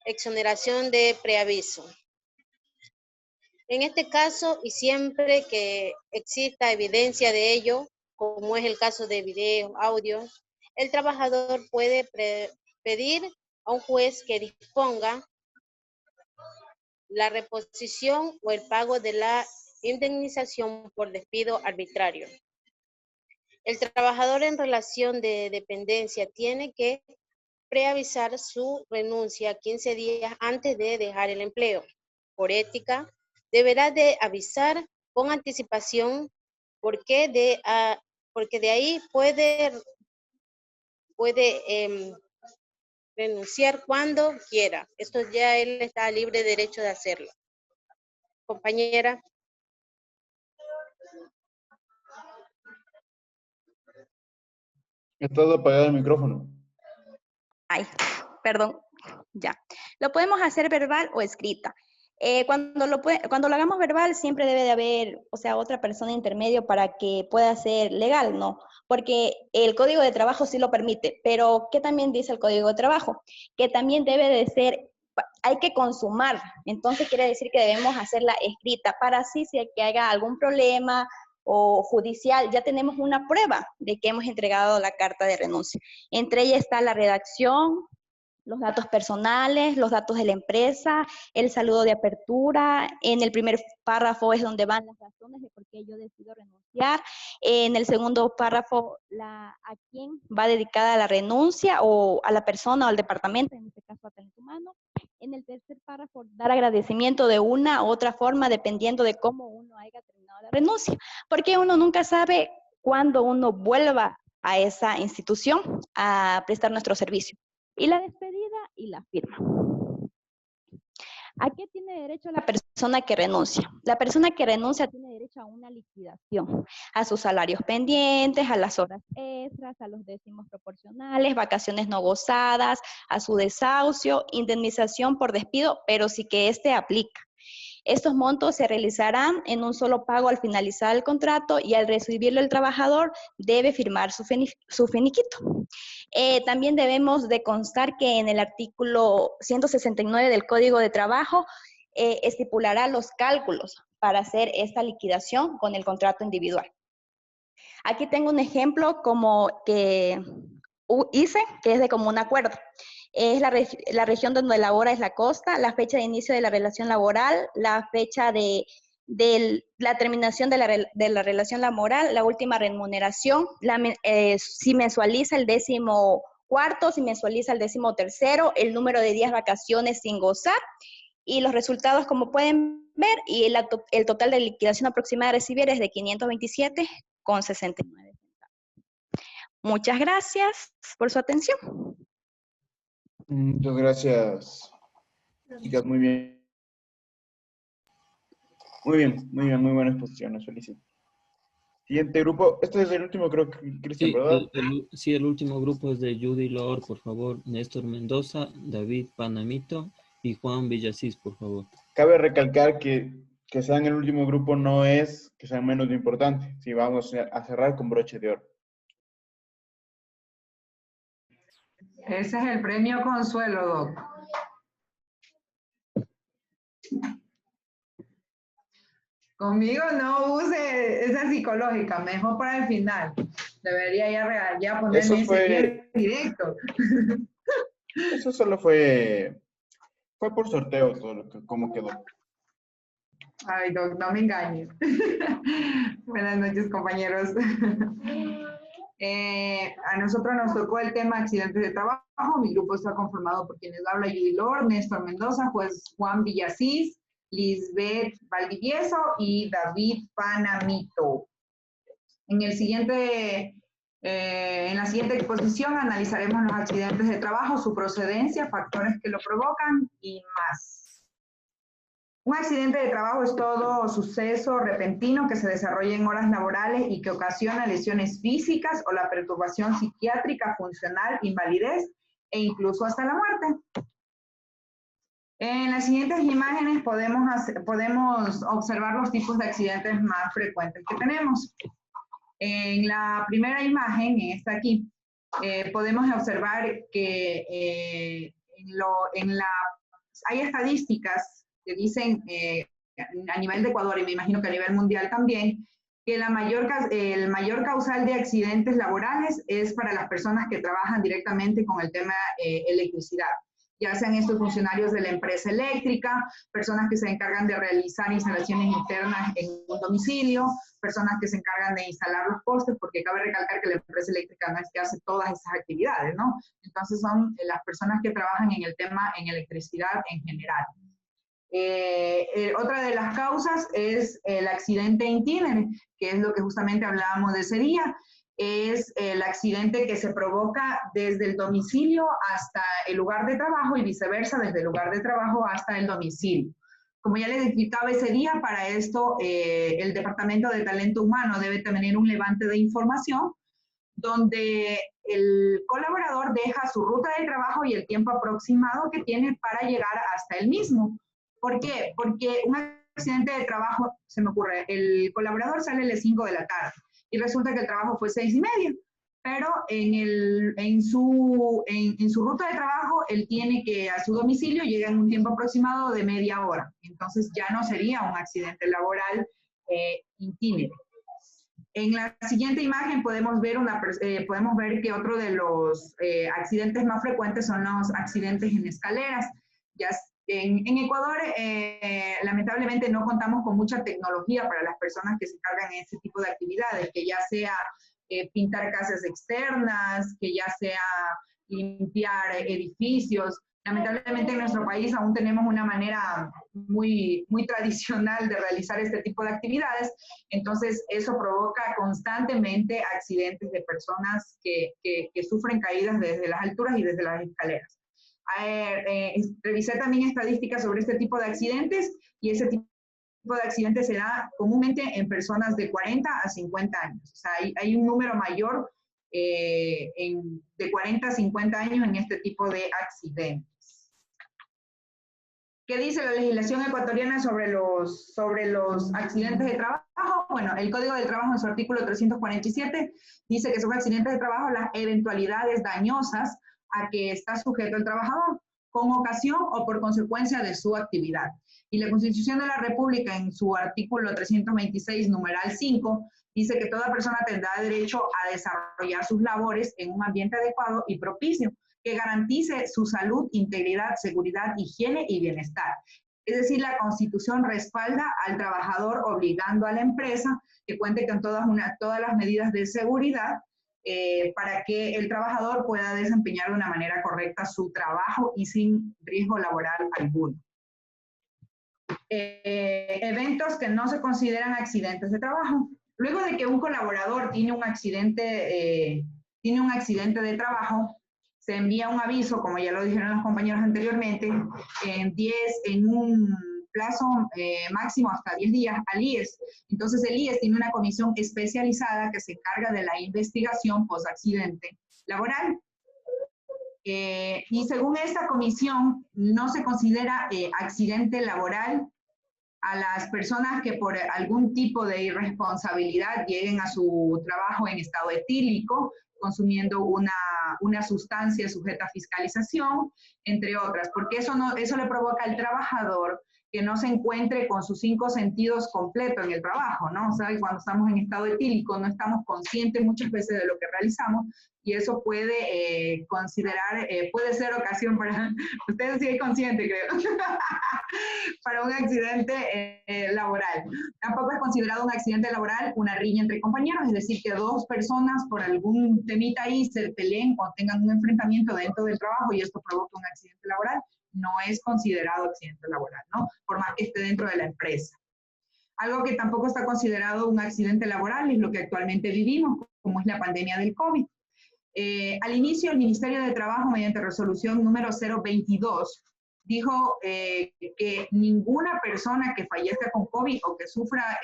exoneración de preaviso. En este caso, y siempre que exista evidencia de ello, como es el caso de video, audio, el trabajador puede pedir a un juez que disponga la reposición o el pago de la indemnización por despido arbitrario. El trabajador en relación de dependencia tiene que preavisar su renuncia 15 días antes de dejar el empleo. Por ética, deberá de avisar con anticipación porque de ahí puede renunciar cuando quiera. Esto ya él está libre de derecho de hacerlo. Compañera. Está apagado el micrófono. Ay, perdón, ya. Lo podemos hacer verbal o escrita. Cuando lo hagamos verbal, siempre debe de haber, o sea, otra persona intermedio para que pueda ser legal, ¿no? Porque el Código de Trabajo sí lo permite, pero ¿qué también dice el Código de Trabajo? Que también debe de ser, hay que consumar. Entonces quiere decir que debemos hacerla escrita para así si hay que haya algún problema o judicial, ya tenemos una prueba de que hemos entregado la carta de renuncia. Entre ellas está la redacción, los datos personales, los datos de la empresa, el saludo de apertura. En el primer párrafo es donde van las razones de por qué yo decido renunciar. En el segundo párrafo, a quién va dedicada la renuncia, o a la persona o al departamento, en este caso a Talento Humano. En el tercer párrafo, dar agradecimiento de una u otra forma, dependiendo de cómo uno haya terminado la renuncia, porque uno nunca sabe cuándo uno vuelva a esa institución a prestar nuestro servicio. Y la despedida y la firma. ¿A qué tiene derecho la persona que renuncia? La persona que renuncia tiene derecho a una liquidación, a sus salarios pendientes, a las horas extras, a los décimos proporcionales, vacaciones no gozadas, a su desahucio, indemnización por despido, pero sí que este aplica. Estos montos se realizarán en un solo pago al finalizar el contrato y al recibirlo el trabajador debe firmar su finiquito. También debemos de constar que en el artículo 169 del Código de Trabajo estipulará los cálculos para hacer esta liquidación con el contrato individual. Aquí tengo un ejemplo como que hice, que es de común acuerdo. Es la región donde labora es la costa, la fecha de inicio de la relación laboral, la fecha de la terminación de la relación laboral, la última remuneración, si mensualiza el 14º, si mensualiza el 13º, el número de días vacaciones sin gozar, y los resultados, como pueden ver, y el total de liquidación aproximada a recibir es de 527,69. Muchas gracias por su atención. Muchas gracias, chicas, muy bien. Muy buenas exposiciones, felicito. Siguiente grupo, este es el último, creo que Cristian, Sí, ¿verdad? sí, el último grupo es de Judy Lor, por favor, Néstor Mendoza, David Panamito y Juan Villasís, por favor. Cabe recalcar que sean el último grupo no es que sean menos de importante. Sí, vamos a cerrar con broche de oro. Ese es el premio Consuelo, Doc. Conmigo no use esa psicológica, mejor para el final. Debería ya ponerme ese directo. Eso solo fue por sorteo, todo lo que, cómo quedó. Ay, Doc, no me engañes. Buenas noches, compañeros. A nosotros nos tocó el tema accidentes de trabajo. Mi grupo está conformado por quienes habla Judy Lord, Néstor Mendoza, Juan Villasís, Lisbeth Valdivieso y David Panamito. En la siguiente exposición analizaremos los accidentes de trabajo, su procedencia, factores que lo provocan y más. Un accidente de trabajo es todo suceso repentino que se desarrolla en horas laborales y que ocasiona lesiones físicas o la perturbación psiquiátrica, funcional, invalidez e incluso hasta la muerte. En las siguientes imágenes podemos observar los tipos de accidentes más frecuentes que tenemos. En la primera imagen, en esta aquí, podemos observar que hay estadísticas que dicen a nivel de Ecuador y me imagino que a nivel mundial también, que el mayor causal de accidentes laborales es para las personas que trabajan directamente con el tema electricidad, ya sean estos funcionarios de la empresa eléctrica, personas que se encargan de realizar instalaciones internas en un domicilio, personas que se encargan de instalar los postes, porque cabe recalcar que la empresa eléctrica no es que hace todas esas actividades, ¿no? Entonces son las personas que trabajan en el tema en electricidad en general. Otra de las causas es el accidente itinere, que es lo que justamente hablábamos de ese día. Es el accidente que se provoca desde el domicilio hasta el lugar de trabajo y viceversa, desde el lugar de trabajo hasta el domicilio. Como ya les explicaba ese día, para esto el Departamento de Talento Humano debe tener un levante de información donde el colaborador deja su ruta de trabajo y el tiempo aproximado que tiene para llegar hasta el mismo. ¿Por qué? Porque un accidente de trabajo, se me ocurre, el colaborador sale a las 5 de la tarde y resulta que el trabajo fue 6:30, pero en su ruta de trabajo él tiene que a su domicilio llega en un tiempo aproximado de media hora. Entonces ya no sería un accidente laboral itinere. En la siguiente imagen podemos ver que otro de los accidentes más frecuentes son los accidentes en escaleras. En Ecuador, lamentablemente, no contamos con mucha tecnología para las personas que se encargan en este tipo de actividades, que ya sea pintar casas externas, que ya sea limpiar edificios. Lamentablemente, en nuestro país aún tenemos una manera muy tradicional de realizar este tipo de actividades, entonces eso provoca constantemente accidentes de personas que sufren caídas desde las alturas y desde las escaleras. Revisé también estadísticas sobre este tipo de accidentes y ese tipo de accidentes se da comúnmente en personas de 40 a 50 años. O sea, hay un número mayor de 40 a 50 años en este tipo de accidentes. ¿Qué dice la legislación ecuatoriana sobre los accidentes de trabajo? Bueno, el Código del Trabajo en su artículo 347 dice que son accidentes de trabajo las eventualidades dañosas a que está sujeto el trabajador, con ocasión o por consecuencia de su actividad. Y la Constitución de la República, en su artículo 326, numeral 5, dice que toda persona tendrá derecho a desarrollar sus labores en un ambiente adecuado y propicio, que garantice su salud, integridad, seguridad, higiene y bienestar. Es decir, la Constitución respalda al trabajador obligando a la empresa que cuente con todas las medidas de seguridad para que el trabajador pueda desempeñar de una manera correcta su trabajo y sin riesgo laboral alguno. Eventos que no se consideran accidentes de trabajo. Luego de que un colaborador tiene un accidente de trabajo, se envía un aviso, como ya lo dijeron los compañeros anteriormente, en un plazo máximo hasta 10 días al IES. Entonces el IES tiene una comisión especializada que se encarga de la investigación post-accidente laboral. Y según esta comisión, no se considera accidente laboral a las personas que por algún tipo de irresponsabilidad lleguen a su trabajo en estado etílico, consumiendo una sustancia sujeta a fiscalización, entre otras, porque eso le provoca al trabajador que no se encuentre con sus 5 sentidos completos en el trabajo, ¿no? O sea, cuando estamos en estado etílico no estamos conscientes muchas veces de lo que realizamos y eso puede puede ser ocasión para, ustedes sí hay consciente creo, para un accidente laboral. Tampoco es considerado un accidente laboral una riña entre compañeros, es decir, que 2 personas por algún temita ahí se peleen o tengan un enfrentamiento dentro del trabajo y esto provoca un accidente laboral. No es considerado accidente laboral, ¿no? Por más que esté dentro de la empresa. Algo que tampoco está considerado un accidente laboral es lo que actualmente vivimos, como es la pandemia del COVID. Al inicio, el Ministerio de Trabajo, mediante resolución número 022, dijo que ninguna persona que fallezca con COVID o que sufra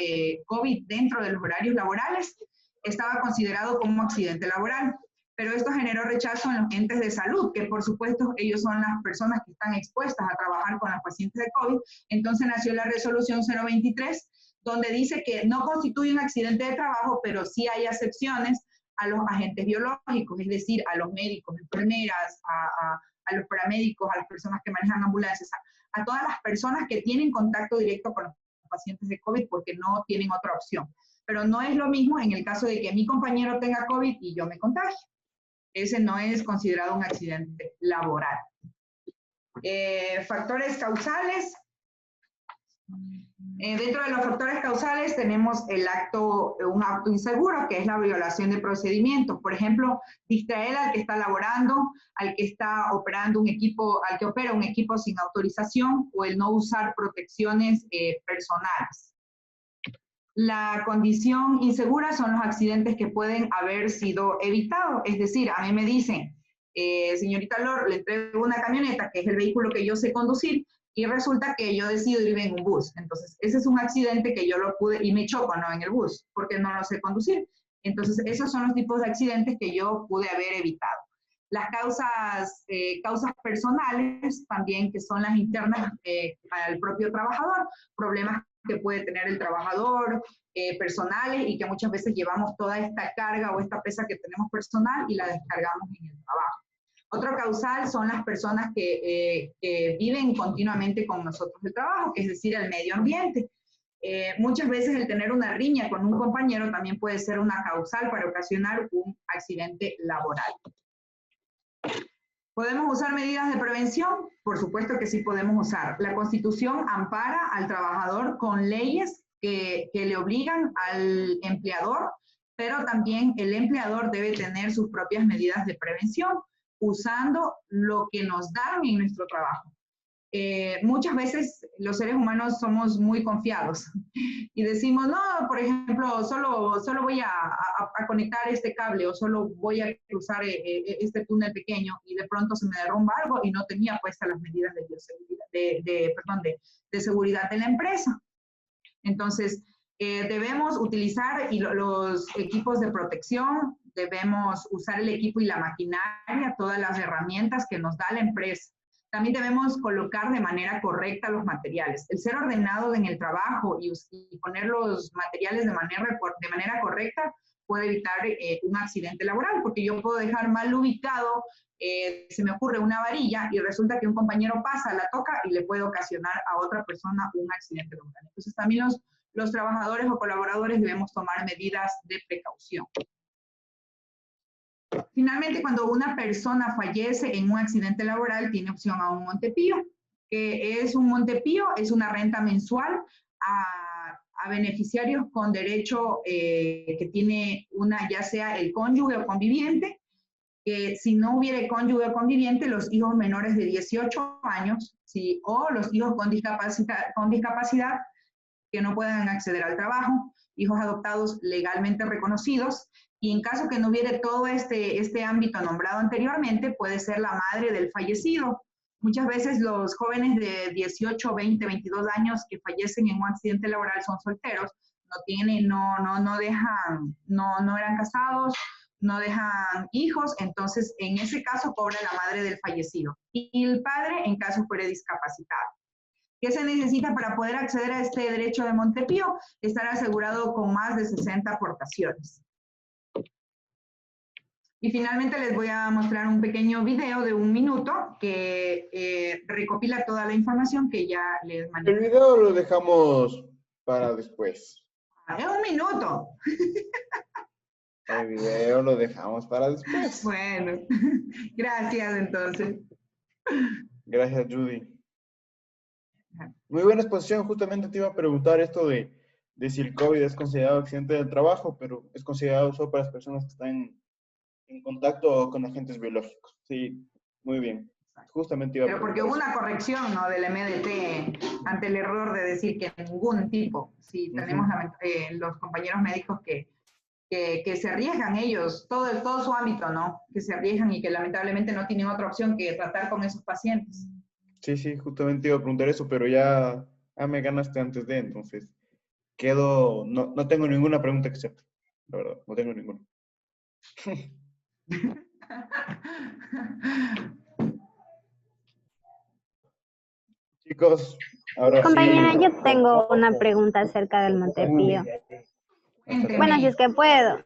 COVID dentro de los horarios laborales estaba considerado como accidente laboral. Pero esto generó rechazo en los entes de salud, que por supuesto ellos son las personas que están expuestas a trabajar con los pacientes de COVID. Entonces nació la resolución 023, donde dice que no constituye un accidente de trabajo, pero sí hay excepciones a los agentes biológicos, es decir, a los médicos, enfermeras, a los paramédicos, a las personas que manejan ambulancias, a todas las personas que tienen contacto directo con los pacientes de COVID porque no tienen otra opción. Pero no es lo mismo en el caso de que mi compañero tenga COVID y yo me contagio. Ese no es considerado un accidente laboral. Factores causales. Dentro de los factores causales tenemos un acto inseguro, que es la violación de procedimientos. Por ejemplo, distraer al que está laborando, al que está operando un equipo, al que opera un equipo sin autorización, o el no usar protecciones personales. La condición insegura son los accidentes que pueden haber sido evitados. Es decir, a mí me dicen, señorita Lor, le entrego una camioneta, que es el vehículo que yo sé conducir, y resulta que yo decido ir en un bus. Entonces, ese es un accidente que yo lo pude, y me choco, ¿no?, en el bus, porque no lo sé conducir. Entonces, esos son los tipos de accidentes que yo pude haber evitado. Las causas personales también, que son las internas al propio trabajador, problemas que puede tener el trabajador, personales, y que muchas veces llevamos toda esta carga o esta pesa que tenemos personal y la descargamos en el trabajo. Otro causal son las personas que viven continuamente con nosotros el trabajo, es decir, el medio ambiente. Muchas veces el tener una riña con un compañero también puede ser una causal para ocasionar un accidente laboral. ¿Podemos usar medidas de prevención? Por supuesto que sí podemos usar. La Constitución ampara al trabajador con leyes que le obligan al empleador, pero también el empleador debe tener sus propias medidas de prevención, usando lo que nos dan en nuestro trabajo. Muchas veces los seres humanos somos muy confiados y decimos, no, por ejemplo, solo voy a conectar este cable o solo voy a cruzar este túnel pequeño, y de pronto se me derrumba algo y no tenía puestas las medidas de bioseguridad, de seguridad de la empresa. Entonces, debemos utilizar los equipos de protección, debemos usar el equipo y la maquinaria, todas las herramientas que nos da la empresa. También debemos colocar de manera correcta los materiales. El ser ordenado en el trabajo y poner los materiales de manera correcta puede evitar un accidente laboral, porque yo puedo dejar mal ubicado, se me ocurre una varilla y resulta que un compañero pasa, la toca y le puede ocasionar a otra persona un accidente laboral. Entonces también los trabajadores o colaboradores debemos tomar medidas de precaución. Finalmente, cuando una persona fallece en un accidente laboral, tiene opción a un Montepío. ¿Qué es un Montepío? Es una renta mensual a beneficiarios con derecho que tiene ya sea el cónyuge o conviviente. Que si no hubiera cónyuge o conviviente, los hijos menores de 18 años, ¿sí?, o los hijos con discapacidad que no puedan acceder al trabajo, hijos adoptados legalmente reconocidos. Y en caso que no hubiera todo este ámbito nombrado anteriormente, puede ser la madre del fallecido. Muchas veces los jóvenes de 18, 20, 22 años que fallecen en un accidente laboral son solteros, no eran casados, no dejan hijos, entonces en ese caso cobra la madre del fallecido. Y el padre en caso fuera discapacitado. ¿Qué se necesita para poder acceder a este derecho de Montepío? Estar asegurado con más de 60 aportaciones. Y finalmente les voy a mostrar un pequeño video de 1 minuto que recopila toda la información que ya les mandé. El video lo dejamos para después. Es 1 minuto. El video lo dejamos para después. Bueno, gracias entonces. Gracias, Judy. Muy buena exposición. Justamente te iba a preguntar esto de si el COVID es considerado accidente del trabajo, pero es considerado solo para las personas que están en contacto con agentes biológicos. Sí, muy bien. Justamente iba a Pero preguntar porque hubo eso. una corrección, ¿no?, del MDT ante el error de decir que ningún tipo. Sí, tenemos los compañeros médicos que se arriesgan ellos, todo su ámbito, ¿no? Que se arriesgan y que lamentablemente no tienen otra opción que tratar con esos pacientes. Sí, sí, justamente iba a preguntar eso, pero ya me ganaste antes de, entonces no tengo ninguna pregunta que hacerte, la verdad, no tengo ninguna. Chicos, ahora Compañera, sí. yo tengo una pregunta acerca del Montepío. Bueno, si es que puedo.